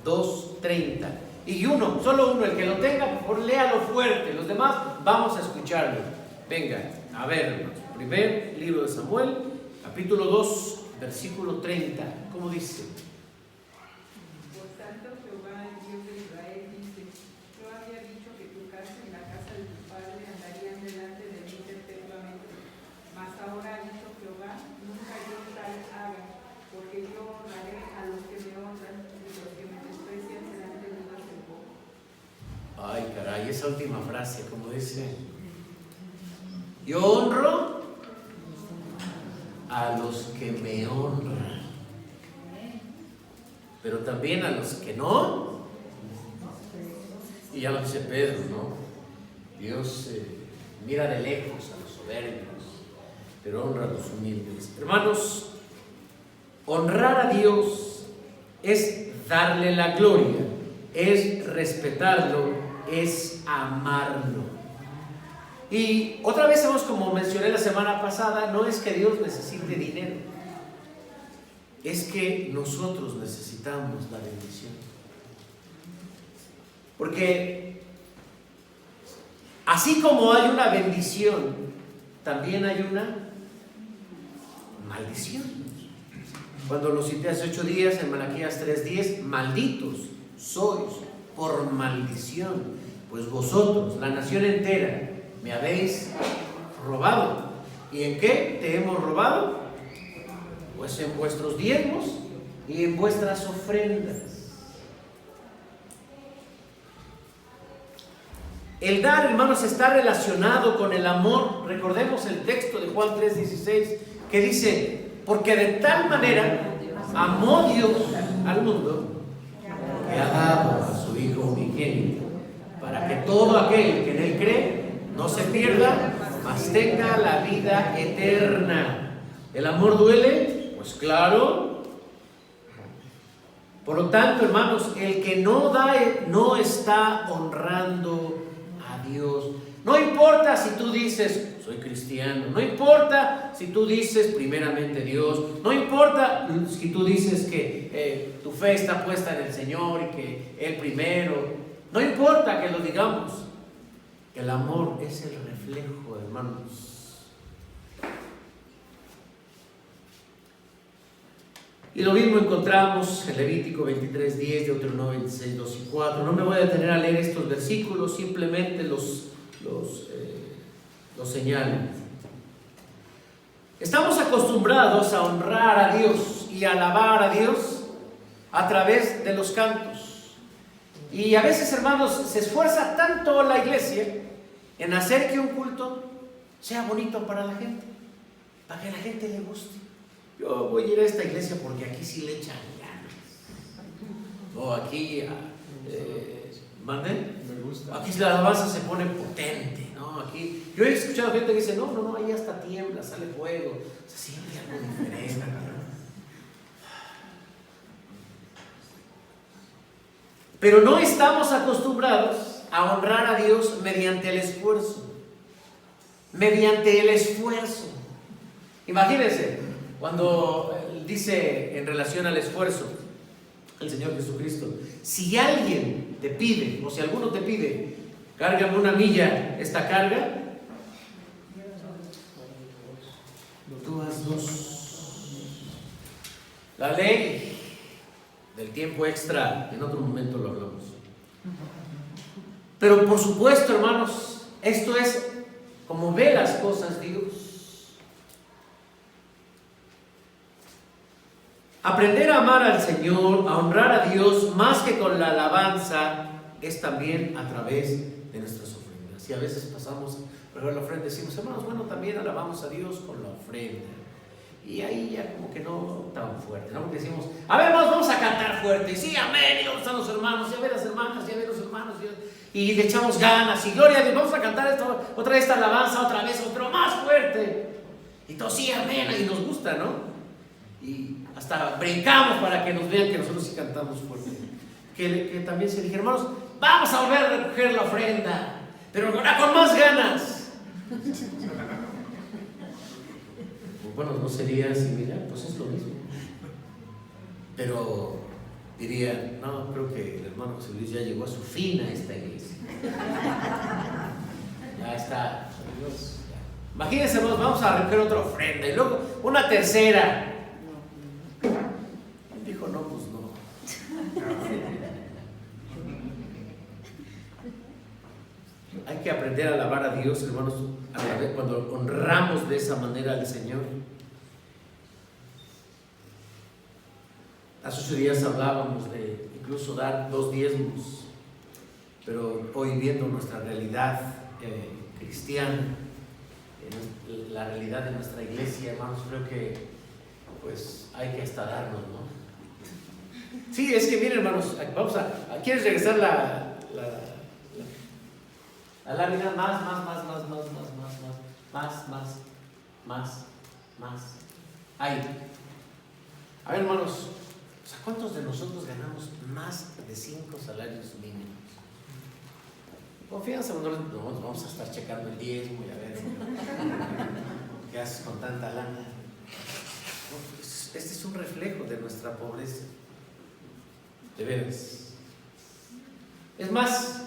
2:30. Y solo uno, el que lo tenga, por favor, léalo fuerte. Los demás vamos a escucharlo. Venga, a ver, hermanos. Primer libro de Samuel, capítulo 2, versículo 30. ¿Cómo dice? Por tanto, Jehová, el Dios de Israel, dice: Yo había dicho que tu casa y la casa de tu padre andarían delante de mí perpetuamente. Mas ahora ha dicho Jehová: nunca yo tal haga, porque yo honraré a los que me honran, y los que me desprecian serán tenidos en poco. Ay, caray, esa última frase, como dice: yo honro a los que me honran, pero también a los que no. Y ya lo dice Pedro, ¿no? Dios mira de lejos a los soberbios, pero honra a los humildes. Hermanos, honrar a Dios es darle la gloria, es respetarlo, es amarlo. Y otra vez, como mencioné la semana pasada, no es que Dios necesite dinero, es que nosotros necesitamos la bendición. Porque así como hay una bendición, también hay una maldición. Cuando lo cité hace 8 días en Malaquías 3:10, malditos sois por maldición, pues vosotros, la nación entera, me habéis robado. ¿Y en qué te hemos robado? Pues en vuestros diezmos y en vuestras ofrendas. El dar, hermanos, está relacionado con el amor. Recordemos el texto de Juan 3:16 que dice: porque de tal manera amó Dios al mundo que ha dado a su Hijo unigénito, para que todo aquel que en Él cree no se pierda, mas tenga la vida eterna. ¿El amor duele? Pues claro. Por lo tanto, hermanos, el que no da no está honrando a Dios. No importa si tú dices, soy cristiano. No importa si tú dices, primeramente Dios. No importa si tú dices que tu fe está puesta en el Señor y que Él primero. No importa que lo digamos. El amor es el reflejo, hermanos. Y lo mismo encontramos en Levítico 23:10, Deuteronomio 26, 2 y 4. No me voy a detener a leer estos versículos, simplemente los señalo. Estamos acostumbrados a honrar a Dios y a alabar a Dios a través de los cantos. Y a veces, hermanos, se esfuerza tanto la iglesia en hacer que un culto sea bonito para la gente, para que a la gente le guste. Yo voy a ir a esta iglesia porque aquí sí le echan ganas. O aquí, ¿manden? Me gusta. Aquí la alabanza se pone potente, ¿no? Aquí, yo he escuchado gente que dice, no, ahí hasta tiembla, sale fuego. O sea, siempre hay algo diferente. Pero no estamos acostumbrados a honrar a Dios mediante el esfuerzo. Mediante el esfuerzo. Imagínense, cuando dice en relación al esfuerzo el Señor Jesucristo, si alguien te pide, o si alguno te pide, cárgame una milla esta carga, tú haz 2. La ley del tiempo extra, en otro momento lo hablamos. Pero por supuesto, hermanos, esto es como ve las cosas Dios. Aprender a amar al Señor, a honrar a Dios más que con la alabanza, es también a través de nuestras ofrendas. Y a veces pasamos por la ofrenda y decimos, hermanos, bueno, también alabamos a Dios con la ofrenda. Y ahí ya como que no tan fuerte, ¿no? Porque decimos, a ver, hermanos, vamos a cantar fuerte. Y sí, amén, y vamos a estar los hermanos, y a ver las hermanas, y a ver los hermanos. Y le echamos ganas, y gloria a Dios, vamos a cantar esto, otra vez esta alabanza, otra vez, otro más fuerte. Y todos, sí, amén, y nos gusta, ¿no? Y hasta brincamos para que nos vean que nosotros sí cantamos fuerte. Que también se dije, hermanos, vamos a volver a recoger la ofrenda, pero ahora con más ganas. Bueno, no sería similar, pues es lo mismo. Pero diría, no, creo que el hermano José Luis ya llegó a su fin a esta iglesia. Ya está. Imagínense, hermanos, vamos a recoger otra ofrenda y luego una tercera. Dijo, no, pues no. Hay que aprender a alabar a Dios, hermanos, cuando honramos de esa manera al Señor. Hace 8 días hablábamos de incluso dar 2 diezmos, pero hoy viendo nuestra realidad cristiana, la realidad de nuestra iglesia, hermanos, creo que pues hay que hasta darnos, ¿no? Sí, es que miren, hermanos, vamos ¿quieres regresar la lámina? Más. Ahí. A ver, hermanos, o sea, ¿cuántos de nosotros ganamos más de 5 salarios mínimos? Confianza, no nos vamos a estar checando el diezmo y a ver qué haces con tanta lana. Este es un reflejo de nuestra pobreza. De veras. Es más,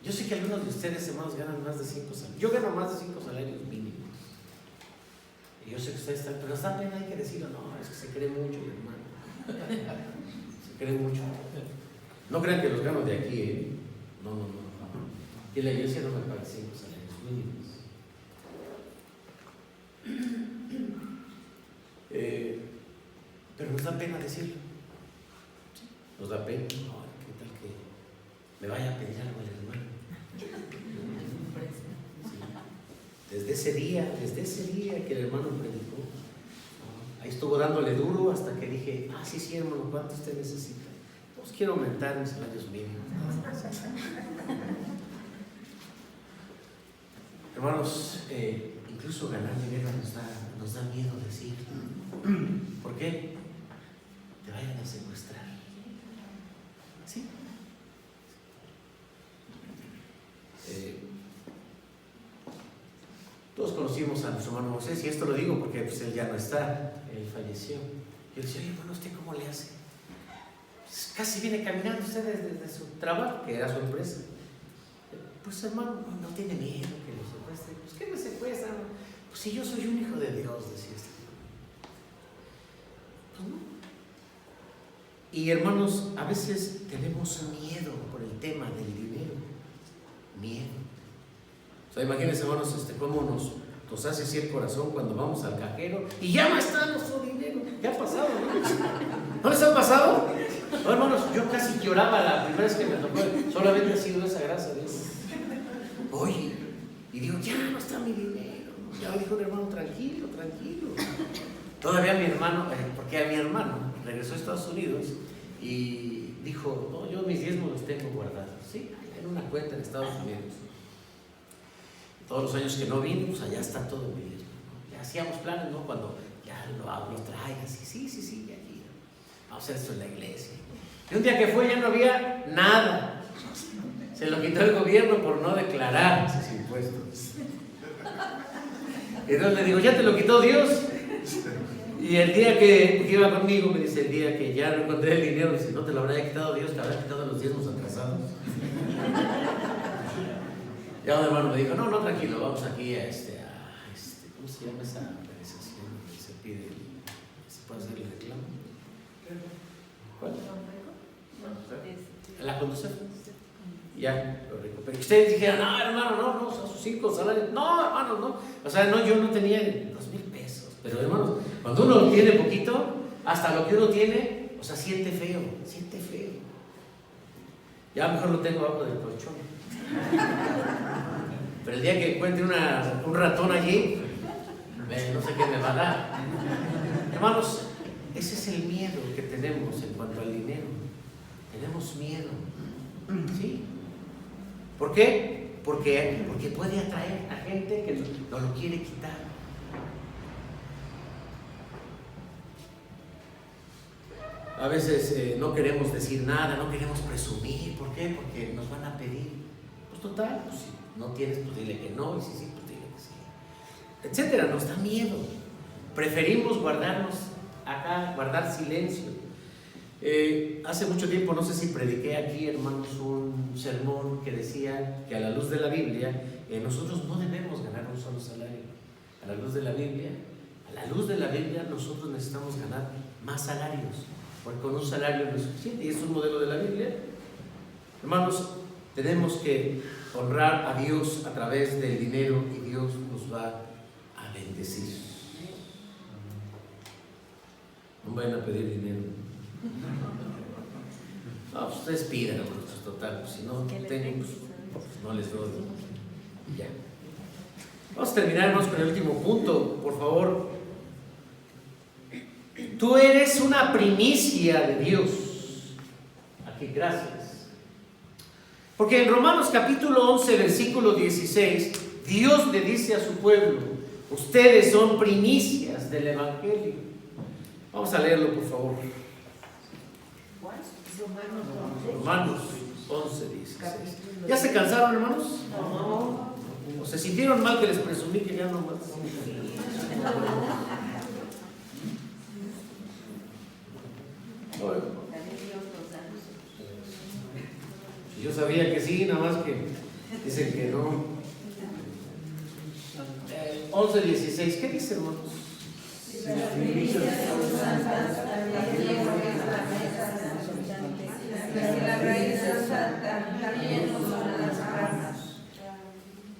yo sé que algunos de ustedes, hermanos, ganan más de 5 salarios. Yo gano más de 5 salarios mínimos. Y yo sé que ustedes están, pero también hay que decirlo, no, es que se cree mucho, hermano. Se cree mucho. No crean que los gano de aquí, ¿eh? No. Y la iglesia no me paga 5 salarios mínimos. Pero nos da pena decirlo. Nos da pena. No, ¿qué tal que me vaya a pedir algo el hermano? desde ese día que el hermano predicó, ahí estuvo dándole duro hasta que dije, sí, hermano, ¿cuánto usted necesita? Pues quiero aumentar mis salarios mínimos. Hermanos, incluso ganar dinero nos da miedo decir. ¿Por qué? Te vayan a secuestrar. ¿Sí? Todos conocimos a nuestro hermano Moisés, y esto lo digo porque pues, él ya no está, él falleció. Yo le decía, oye, hermano, ¿usted cómo le hace? Pues, casi viene caminando usted desde su trabajo, que era su empresa. Pues hermano, no tiene miedo que lo secuestre. Pues ¿qué me secuestran? Pues si yo soy un hijo de Dios, decía este. Pues no. Y hermanos, a veces tenemos miedo por el tema del dinero. Miedo. O sea, imagínense, hermanos, cómo nos hace así el corazón cuando vamos al cajero y ya no está nuestro dinero. ¿Qué ha pasado? ¿No les ha pasado? No, hermanos, yo casi lloraba la primera vez que me tocó. Solamente ha sido esa gracia de Dios. Oye, y digo, ya no está mi dinero. Ya dijo el hermano, tranquilo. Todavía mi hermano, porque a mi hermano regresó a Estados Unidos y dijo, no, yo mis diezmos los tengo guardados, ¿sí? En una cuenta en Estados Unidos. Todos los años que no vino, pues allá está todo mi diezmo, ¿no? Ya hacíamos planes, ¿no? Cuando ya lo traigas, sí, aquí. Vamos a hacer esto en la iglesia. Y un día que fue ya no había nada. Se lo quitó el gobierno por no declarar sus impuestos. Entonces le digo, ¿ya te lo quitó Dios? Y el día que iba conmigo, me dice, el día que ya no encontré el dinero, dice, ¿no te lo habrá quitado Dios? ¿Te habrá quitado los diezmos atrasados? Ya un hermano me dijo, no, tranquilo, vamos aquí a ¿cómo se llama esa organización que se pide? ¿Se puede hacer el reclamo? ¿Cuál? La Conducef. Ya lo recuperé. Ustedes dijeron, no, hermano, no, a sus 5 salarios. No, hermano, no. O sea, no, yo no tenía 2,000 pesos. Pero, hermanos, cuando uno tiene poquito, hasta lo que uno tiene, o sea, siente feo. Ya mejor lo tengo abajo del colchón. Pero el día que encuentre un ratón allí, no sé qué me va a dar. Hermanos, ese es el miedo que tenemos en cuanto al dinero. Tenemos miedo. ¿Sí? ¿Por qué? Porque puede atraer a gente que nos lo quiere quitar. A veces no queremos decir nada, no queremos presumir. ¿Por qué? Porque nos van a pedir. Pues total, pues si no tienes, pues dile que no, y si sí, pues dile que sí. Etcétera, nos da miedo. Preferimos guardarnos acá, guardar silencio. Hace mucho tiempo, no sé si prediqué aquí, hermanos, un sermón que decía que a la luz de la Biblia, nosotros no debemos ganar un solo salario. A la luz de la Biblia, nosotros necesitamos ganar más salarios, porque con un salario no es suficiente, y es un modelo de la Biblia. Hermanos, tenemos que honrar a Dios a través del dinero y Dios nos va a bendecir. No vayan a pedir dinero. No, ustedes pidan, hermanos, total, pues, si no tengo, pues, no les doy. Y ya. Vamos a terminar, hermanos, con el último punto, por favor. Tú eres una primicia de Dios. Aquí, gracias. Porque en Romanos capítulo 11, versículo 16, Dios le dice a su pueblo, ustedes son primicias del Evangelio. Vamos a leerlo, por favor. Romanos 11, 16. ¿Ya se cansaron, hermanos? No. ¿O se sintieron mal que les presumí que ya no más? Yo sabía que sí, nada más que dicen que no. 11, 16. ¿Qué dice, hermanos?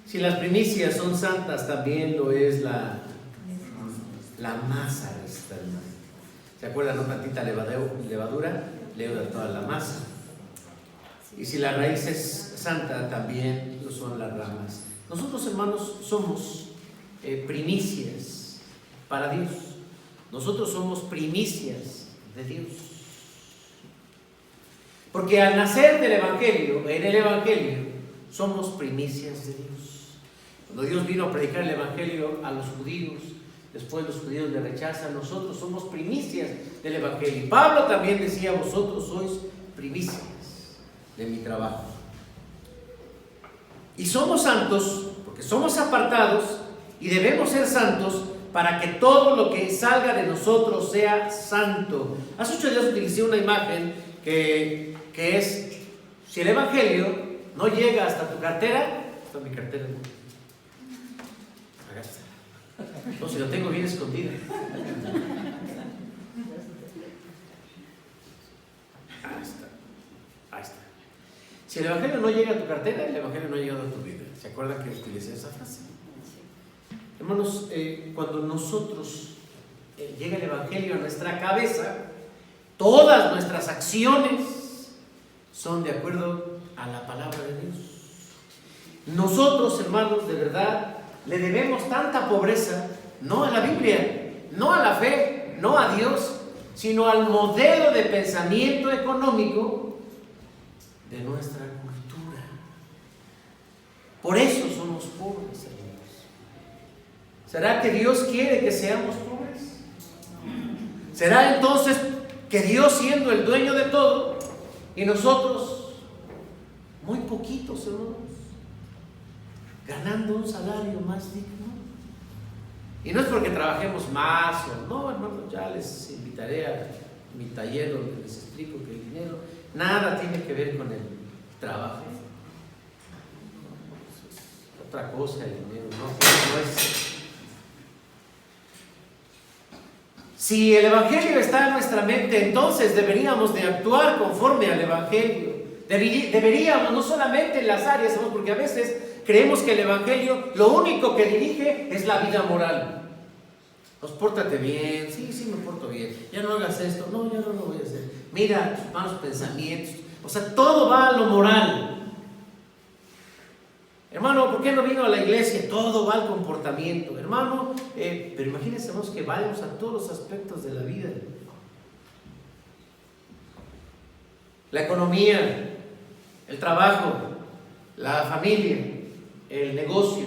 Si las primicias son santas, también lo es la masa de esta. ¿Se acuerdan? No, tantita levadura, leuda toda la masa. Y si la raíz es santa, también lo son las ramas. Nosotros, hermanos, somos primicias para Dios. Nosotros somos primicias de Dios. Porque al nacer del Evangelio, en el Evangelio, somos primicias de Dios. Cuando Dios vino a predicar el Evangelio a los judíos, después los judíos le rechazan, nosotros somos primicias del Evangelio. Y Pablo también decía, vosotros sois primicias de mi trabajo. Y somos santos porque somos apartados y debemos ser santos para que todo lo que salga de nosotros sea santo. Hace 8 días utilicé una imagen que es, si el Evangelio no llega hasta tu cartera, esta es mi cartera, acá está. No, si lo tengo bien escondido. Ahí está, ahí está. Si el Evangelio no llega a tu cartera, el Evangelio no ha llegado a tu vida. ¿Se acuerdan que utilicé esa frase? Hermanos, cuando nosotros llega el Evangelio a nuestra cabeza, todas nuestras acciones son de acuerdo a la palabra de Dios. Nosotros, hermanos, de verdad, le debemos tanta pobreza, no a la Biblia, no a la fe, no a Dios, sino al modelo de pensamiento económico de nuestra cultura. Por eso somos pobres, hermanos. ¿Será que Dios quiere que seamos pobres? ¿Será entonces que Dios, siendo el dueño de todo, y nosotros muy poquitos, hermanos, ganando un salario más digno? Y no es porque trabajemos más, o no, hermanos, ya les invitaré a mi taller donde les explico que el dinero nada tiene que ver con el trabajo. Es otra cosa el dinero, no es. Si el Evangelio está en nuestra mente, entonces deberíamos de actuar conforme al Evangelio. Deberíamos, no solamente en las áreas, porque a veces creemos que el Evangelio lo único que dirige es la vida moral. Pues pórtate bien, sí me porto bien, ya no hagas esto, no, ya no lo voy a hacer. Mira tus malos pensamientos, o sea, todo va a lo moral. Hermano, ¿por qué no vino a la iglesia? Todo va al comportamiento, hermano. Pero imagínense, hermanos, que vayamos a todos los aspectos de la vida. La economía, el trabajo, la familia, el negocio,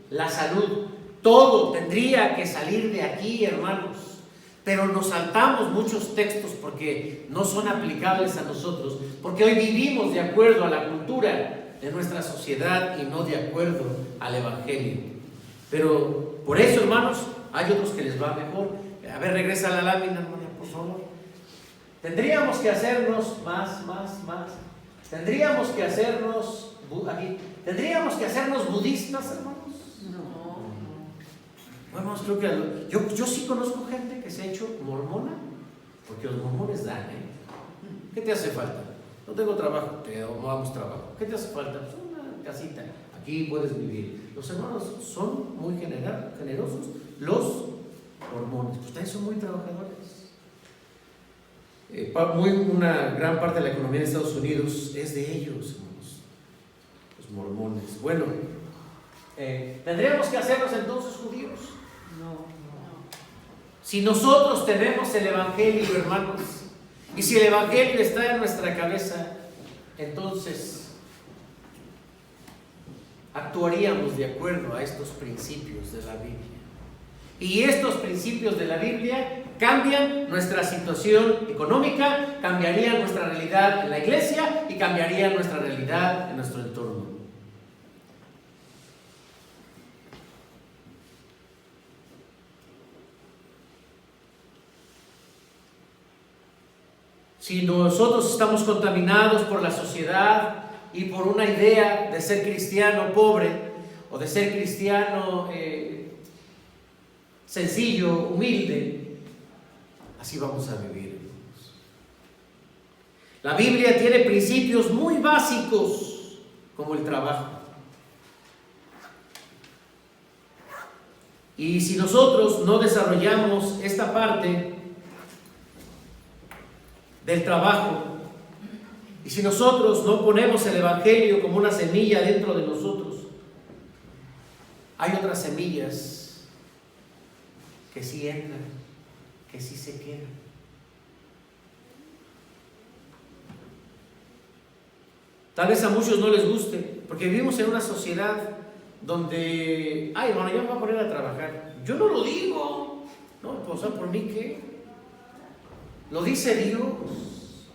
la salud, todo tendría que salir de aquí, hermanos. Pero nos saltamos muchos textos porque no son aplicables a nosotros, porque hoy vivimos de acuerdo a la cultura de nuestra sociedad y no de acuerdo al Evangelio. Pero por eso, hermanos, hay otros que les va mejor. A ver, regresa a la lámina, hermana, por favor. Tendríamos que hacernos más. Tendríamos que hacernos budistas, hermanos. No, hermanos, creo que yo sí conozco gente que se ha hecho mormona, porque los mormones dan, ¿Qué te hace falta? No tengo trabajo, te damos trabajo. ¿Qué te hace falta? Pues una casita, aquí puedes vivir. Los hermanos son muy generosos, los mormones, pues también son muy trabajadores. Una gran parte de la economía de Estados Unidos es de ellos, hermanos, los mormones. Bueno, ¿tendríamos que hacernos entonces judíos? No. Si nosotros tenemos el Evangelio, hermanos, y si el Evangelio está en nuestra cabeza, entonces actuaríamos de acuerdo a estos principios de la Biblia. Y estos principios de la Biblia cambian nuestra situación económica, cambiarían nuestra realidad en la iglesia y cambiarían nuestra realidad en nuestro entorno. Si nosotros estamos contaminados por la sociedad y por una idea de ser cristiano pobre o de ser cristiano sencillo, humilde, así vamos a vivir. La Biblia tiene principios muy básicos como el trabajo. Y si nosotros no desarrollamos esta parte del trabajo, y si nosotros no ponemos el Evangelio como una semilla dentro de nosotros, hay otras semillas que sí entran, que sí se quedan. Tal vez a muchos no les guste, porque vivimos en una sociedad donde, ay, hermano, yo me voy a poner a trabajar. Yo no lo digo, ¿no? O sea, ¿por mí qué? Lo dice Dios.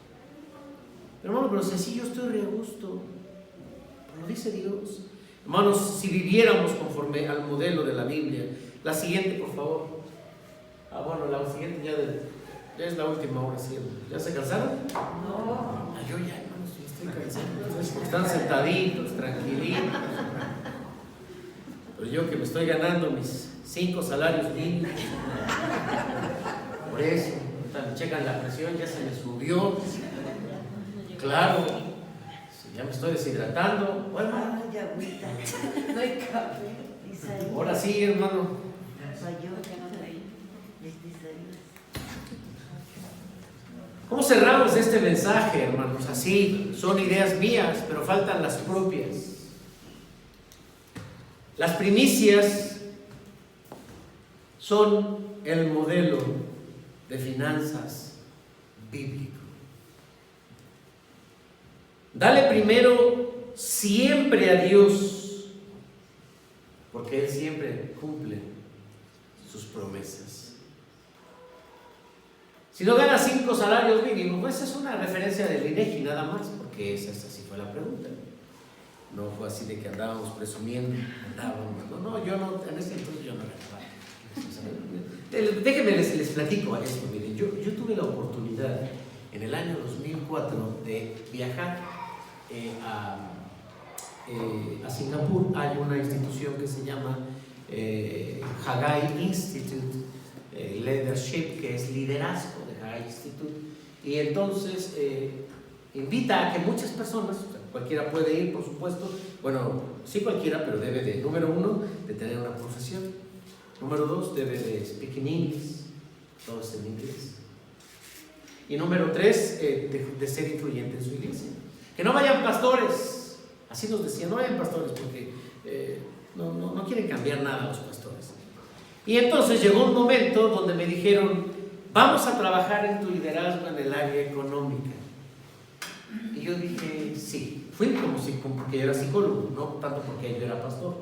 Hermano, pero si yo estoy re a gusto, lo dice Dios. Hermanos, si viviéramos conforme al modelo de la Biblia. La siguiente, por favor. Bueno, la siguiente ya es la última hora, ¿sí? ¿Ya se cansaron? No. Yo ya, hermanos, estoy cansado. Están sentaditos, tranquilitos. Pero yo que me estoy ganando mis 5 salarios mínimos. Por eso, me checan la presión, ya se me subió. Claro, ya me estoy deshidratando. Bueno, No hay agüita, no hay café. ahora sí, hermano. ¿Cómo cerramos este mensaje, hermanos? Así, son ideas mías, pero faltan las propias. Las primicias son el modelo de finanzas bíblico. Dale primero siempre a Dios, porque Él siempre cumple sus promesas. Si no ganas 5 salarios mínimos, pues es una referencia del INEGI nada más, porque esa sí fue la pregunta. No fue así de que andábamos presumiendo, no, yo no, en ese entonces yo no ganaba. Déjenme les platico a esto. Miren, yo tuve la oportunidad en el año 2004 de viajar a Singapur. Hay una institución que se llama Hagai Institute Leadership, que es liderazgo de Hagai Institute, y entonces invita a que muchas personas, cualquiera puede ir, por supuesto, bueno, sí cualquiera, pero debe de, número 1, de tener una profesión, número 2, debe de speak in English, todo es en inglés, y número 3, de ser influyente en su iglesia. Que no vayan pastores, así nos decían, no vayan pastores, porque no quieren cambiar nada los pastores. Y entonces llegó un momento donde me dijeron, vamos a trabajar en tu liderazgo en el área económica. Y yo dije, sí. Fui porque yo era psicólogo, no tanto porque yo era pastor.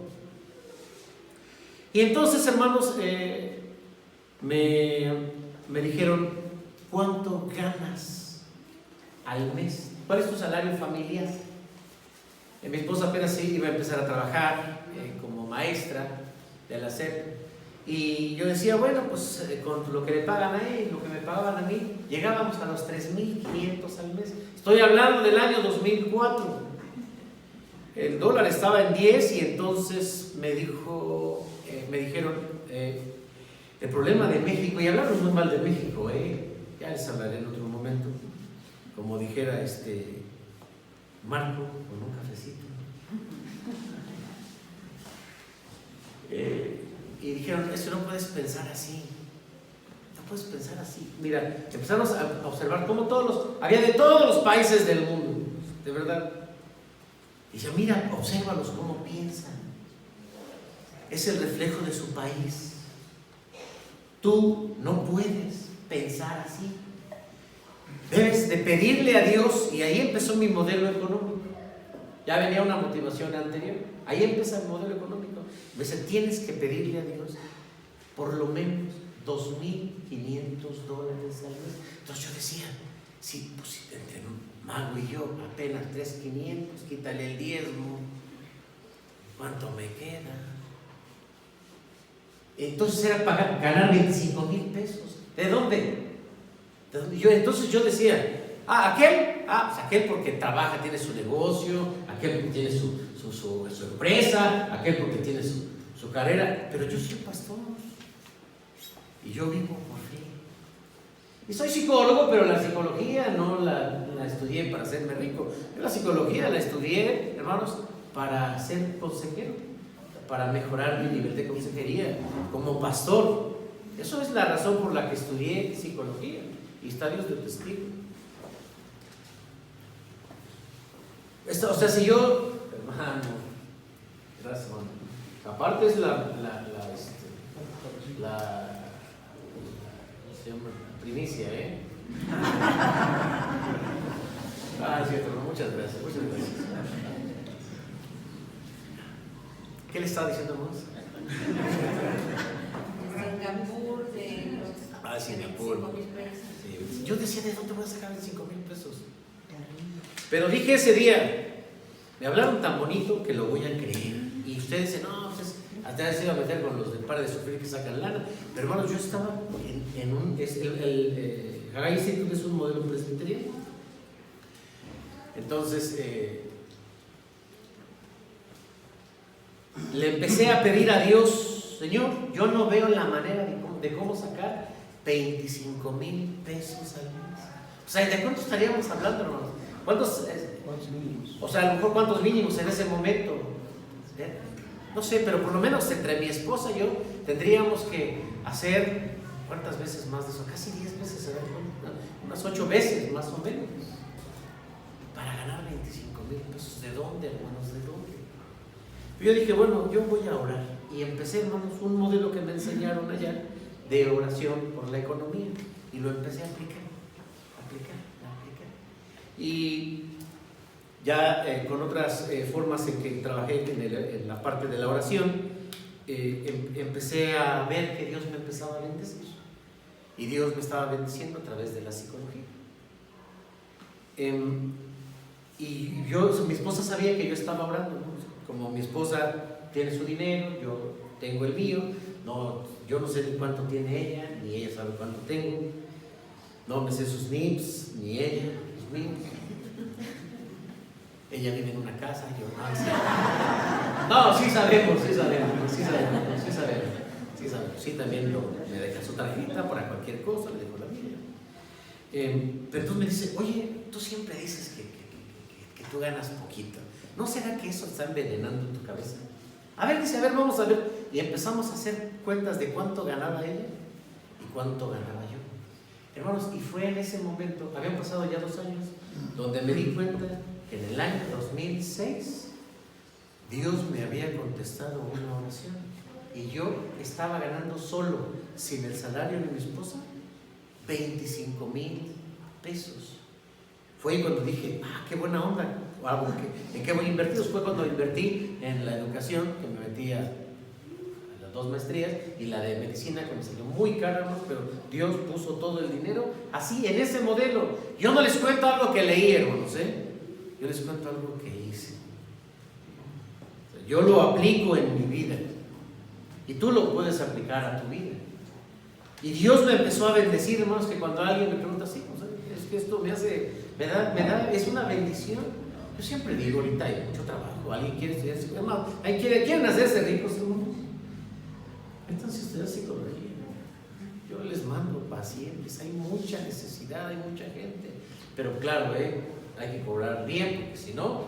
Y entonces, hermanos, me dijeron, ¿cuánto ganas al mes? ¿Cuál es tu salario familiar? Mi esposa apenas iba a empezar a trabajar como maestra de la SEP. Y yo decía, bueno, pues con lo que le pagan a él, lo que me pagaban a mí, llegábamos a los 3,500 al mes. Estoy hablando del año 2004. El dólar estaba en 10 y entonces me dijeron, el problema de México, y hablaron muy mal de México, ya les hablaré en otro momento, como dijera Marco, con un cafecito. Y dijeron, eso no puedes pensar así, no puedes pensar así. Mira, empezamos a observar cómo había de todos los países del mundo, de verdad. Y dice, mira, obsérvalos cómo piensan. Es el reflejo de su país. Tú no puedes pensar así. Debes de pedirle a Dios, y ahí empezó mi modelo económico. Ya venía una motivación anterior. Ahí empieza el modelo económico. Me dice, tienes que pedirle a Dios por lo menos $2,500 al mes. Entonces yo decía, sí, pues entre Mago y yo apenas 3,500, quítale el diezmo, ¿cuánto me queda? Entonces era ganar 25,000 pesos. ¿De dónde? Entonces yo decía, pues aquel porque trabaja, tiene su negocio, aquel porque tiene su empresa, aquel porque tiene su carrera, pero yo soy pastor y yo vivo por fe. Y soy psicólogo, pero la psicología no la estudié para hacerme rico. Yo la psicología la estudié, hermanos, para ser consejero, para mejorar mi nivel de consejería como pastor. Eso es la razón por la que estudié psicología, y está Dios de testigo. O sea, si yo, hermano, gracias, hermano. Aparte es Primicia, ¿eh? Cierto, muchas gracias, muchas gracias. ¿Qué le estaba diciendo más? Singapur, de los Singapur. 5,000 pesos. Sí. Yo decía, ¿de dónde voy a sacar 5,000 pesos? Pero dije ese día, me hablaron tan bonito que lo voy a creer. Y ustedes dicen, no, pues hasta se iba a meter con los de Para de Sufrir que sacan lana. Pero hermanos, yo estaba en un. Hagai Institute es un modelo presbiteriano. Entonces, le empecé a pedir a Dios, Señor, yo no veo la manera de cómo sacar 25,000 pesos al mes. O sea, ¿de cuánto estaríamos hablando, hermanos? ¿Cuántos mínimos? O sea, a lo mejor cuántos mínimos en ese momento. No sé, pero por lo menos entre mi esposa y yo tendríamos que hacer, ¿cuántas veces más de eso? Casi 10 veces, ¿verdad? Unas 8 veces más o menos. Para ganar 25,000 pesos. ¿De dónde, hermanos? ¿De dónde? Yo dije, bueno, yo voy a orar. Y empecé, hermanos, un modelo que me enseñaron allá de oración por la economía. Y lo empecé a aplicar. Y ya con otras formas en que trabajé en la parte de la oración, empecé a ver que Dios me empezaba a bendecir. Y Dios me estaba bendiciendo a través de la psicología. Y mi esposa sabía que yo estaba orando, ¿no? Como mi esposa tiene su dinero, yo tengo el mío, yo no sé ni cuánto tiene ella, ni ella sabe cuánto tengo, no me sé sus NIPS, ni ella, los míos. Ella vive en una casa, yo no, sí sabemos. Sí, también me deja su tarjeta para cualquier cosa, le dejo la mía. Pero entonces me dice, oye, tú siempre dices que tú ganas poquito. ¿No será que eso está envenenando tu cabeza? A ver, vamos a ver. Y empezamos a hacer cuentas de cuánto ganaba ella y cuánto ganaba yo. Hermanos, y fue en ese momento, habían pasado ya 2 años, donde me di cuenta que en el año 2006 Dios me había contestado una oración. Y yo estaba ganando solo, sin el salario de mi esposa, 25,000 pesos. Fue ahí cuando dije, qué buena onda, ¿en qué voy a invertir? Fue cuando invertí en la educación, que me metí a las 2 maestrías, y la de medicina, que me salió muy cara, ¿no? Pero Dios puso todo el dinero así, en ese modelo. Yo no les cuento algo que leí, hermanos, yo les cuento algo que hice. O sea, yo lo aplico en mi vida, y tú lo puedes aplicar a tu vida. Y Dios me empezó a bendecir, hermanos, que cuando alguien me pregunta así, es que esto es una bendición. Yo siempre digo, ahorita hay mucho trabajo, alguien quiere estudiar psicología, quieren hacerse ricos, hermanos. Entonces estudiar psicología. Yo les mando pacientes, hay mucha necesidad, hay mucha gente. Pero claro, hay que cobrar bien, porque si no,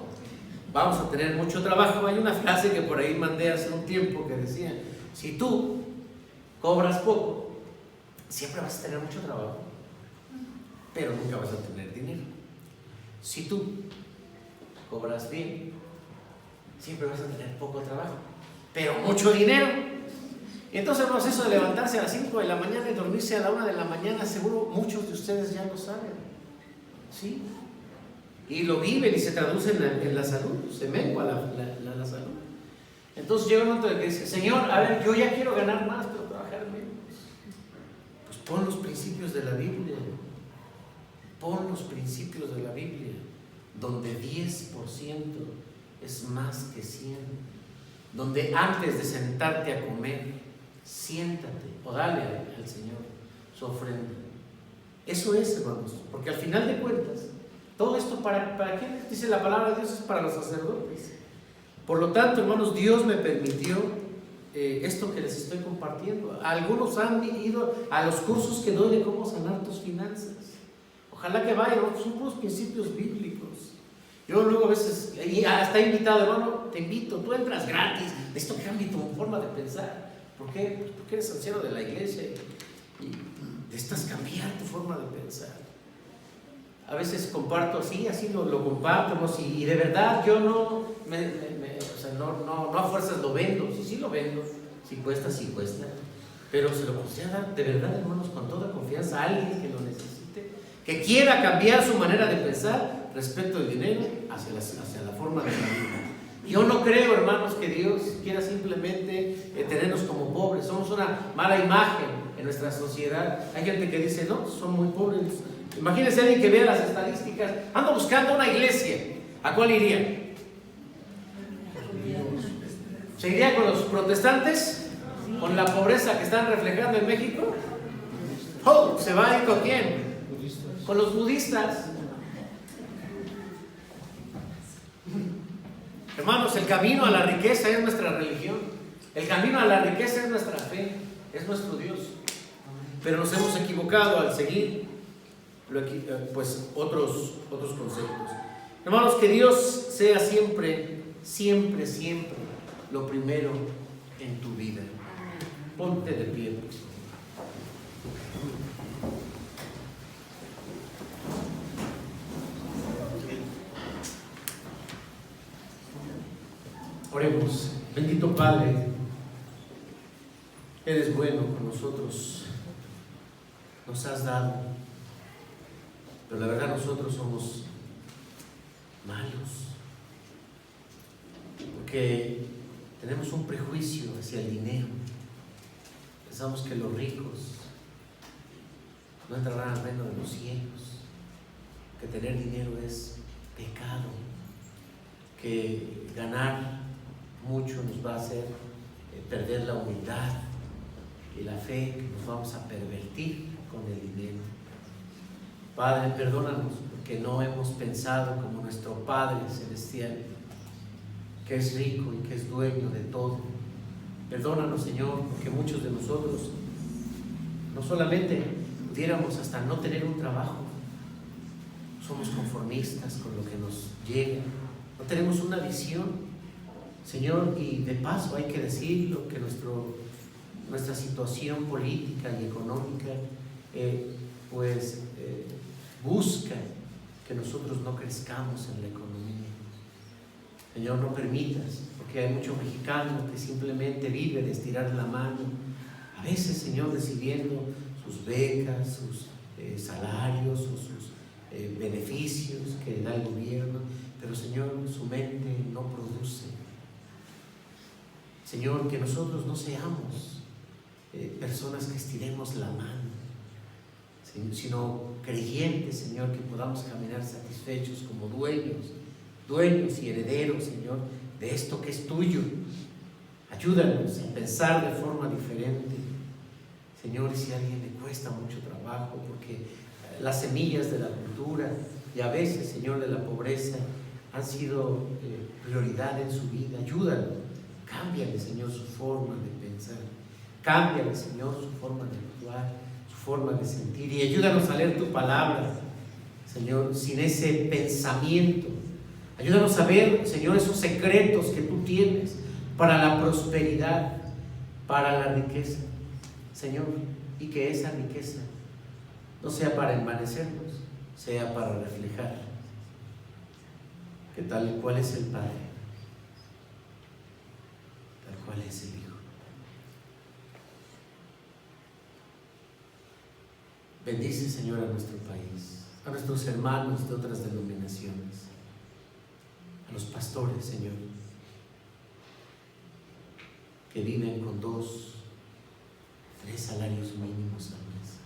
vamos a tener mucho trabajo. Hay una frase que por ahí mandé hace un tiempo que decía, si tú cobras poco, siempre vas a tener mucho trabajo, pero nunca vas a tener dinero. Si tú cobras bien, siempre vas a tener poco trabajo, pero mucho dinero. Y entonces, el proceso de levantarse a las 5 de la mañana y dormirse a la 1 de la mañana, seguro muchos de ustedes ya lo saben, ¿sí? Y lo viven y se traducen en la salud, se mengua la salud. Entonces llega un momento de que dice, Señor, a ver, yo ya quiero ganar más, pero trabajar menos. Pues pon los principios de la Biblia, donde 10% es más que 100, donde antes de sentarte a comer, siéntate o dale al Señor su ofrenda. Eso es, hermanos, porque al final de cuentas, todo esto, ¿para qué? Dice la palabra de Dios, es para los sacerdotes. Por lo tanto, hermanos, Dios me permitió esto que les estoy compartiendo. Algunos han ido a los cursos que doy de cómo sanar tus finanzas. Ojalá que vayan, son puros principios bíblicos. Yo luego a veces, y hasta he invitado, hermano, te invito, tú entras gratis, necesito que cambie tu forma de pensar. ¿Por qué? Pues porque eres anciano de la iglesia y necesitas cambiar tu forma de pensar. A veces comparto así lo comparto, ¿no? Y de verdad yo no a fuerzas lo vendo, sí lo vendo, si cuesta, pero se lo conceda de verdad, hermanos, con toda confianza a alguien que lo necesite, que quiera cambiar su manera de pensar respecto del dinero hacia la forma de la vida. Yo no creo, hermanos, que Dios quiera simplemente tenernos como pobres. Somos una mala imagen en nuestra sociedad. Hay gente que dice, no, son muy pobres. Imagínense alguien que vea las estadísticas, ando buscando una iglesia, ¿a cuál iría? ¿Se iría con los protestantes? ¿Con la pobreza que están reflejando en México? Oh, ¿se va a ir con quién? Con los budistas. Hermanos, el camino a la riqueza es nuestra religión. El camino a la riqueza es nuestra fe, es nuestro Dios. Pero nos hemos equivocado al seguir pues otros conceptos. Hermanos, que Dios sea siempre, siempre, siempre lo primero en tu vida. Ponte de pie. Oremos. Bendito Padre, eres bueno con nosotros, nos has dado, pero la verdad nosotros somos malos, porque tenemos un prejuicio hacia el dinero. Pensamos que los ricos no entrarán al reino de los cielos, que tener dinero es pecado, que ganar mucho nos va a hacer perder la humildad y la fe, que nos vamos a pervertir con el dinero. Padre, perdónanos porque no hemos pensado como nuestro Padre Celestial, que es rico y que es dueño de todo. Perdónanos, Señor, porque muchos de nosotros no solamente pudiéramos hasta no tener un trabajo, somos conformistas con lo que nos llega, no tenemos una visión, Señor, y de paso hay que decirlo, que nuestra situación política y económica busca que nosotros no crezcamos en la economía. Señor, no permitas, porque hay mucho mexicano que simplemente vive de estirar la mano, a veces, Señor, recibiendo sus becas, sus salarios o sus beneficios que da el gobierno, pero, Señor, su mente no produce. Señor, que nosotros no seamos personas que estiremos la mano, sino creyentes, Señor, que podamos caminar satisfechos como dueños y herederos, Señor, de esto que es tuyo. Ayúdanos a pensar de forma diferente, Señor. Y si a alguien le cuesta mucho trabajo, porque las semillas de la cultura y a veces, Señor, de la pobreza han sido prioridad en su vida, ayúdalo. Cámbiale, Señor, su forma de pensar. Cámbiale, Señor, su forma de actuar, su forma de sentir. Y ayúdanos a leer tu palabra, Señor, sin ese pensamiento. Ayúdanos a ver, Señor, esos secretos que tú tienes para la prosperidad, para la riqueza, Señor. Y que esa riqueza no sea para envanecernos, sea para reflejar que tal y cual es el Padre, ¿cuál es el Hijo? Bendice, Señor, a nuestro país, a nuestros hermanos de otras denominaciones, a los pastores, Señor, que viven con 2, 3 salarios mínimos al mes.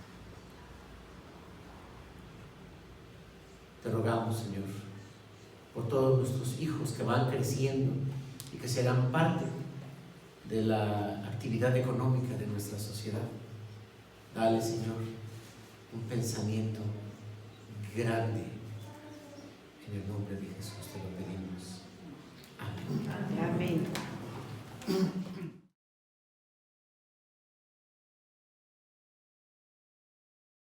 Te rogamos, Señor, por todos nuestros hijos que van creciendo y que serán parte de la actividad económica de nuestra sociedad. Dale, Señor, un pensamiento grande, en el nombre de Jesús te lo pedimos.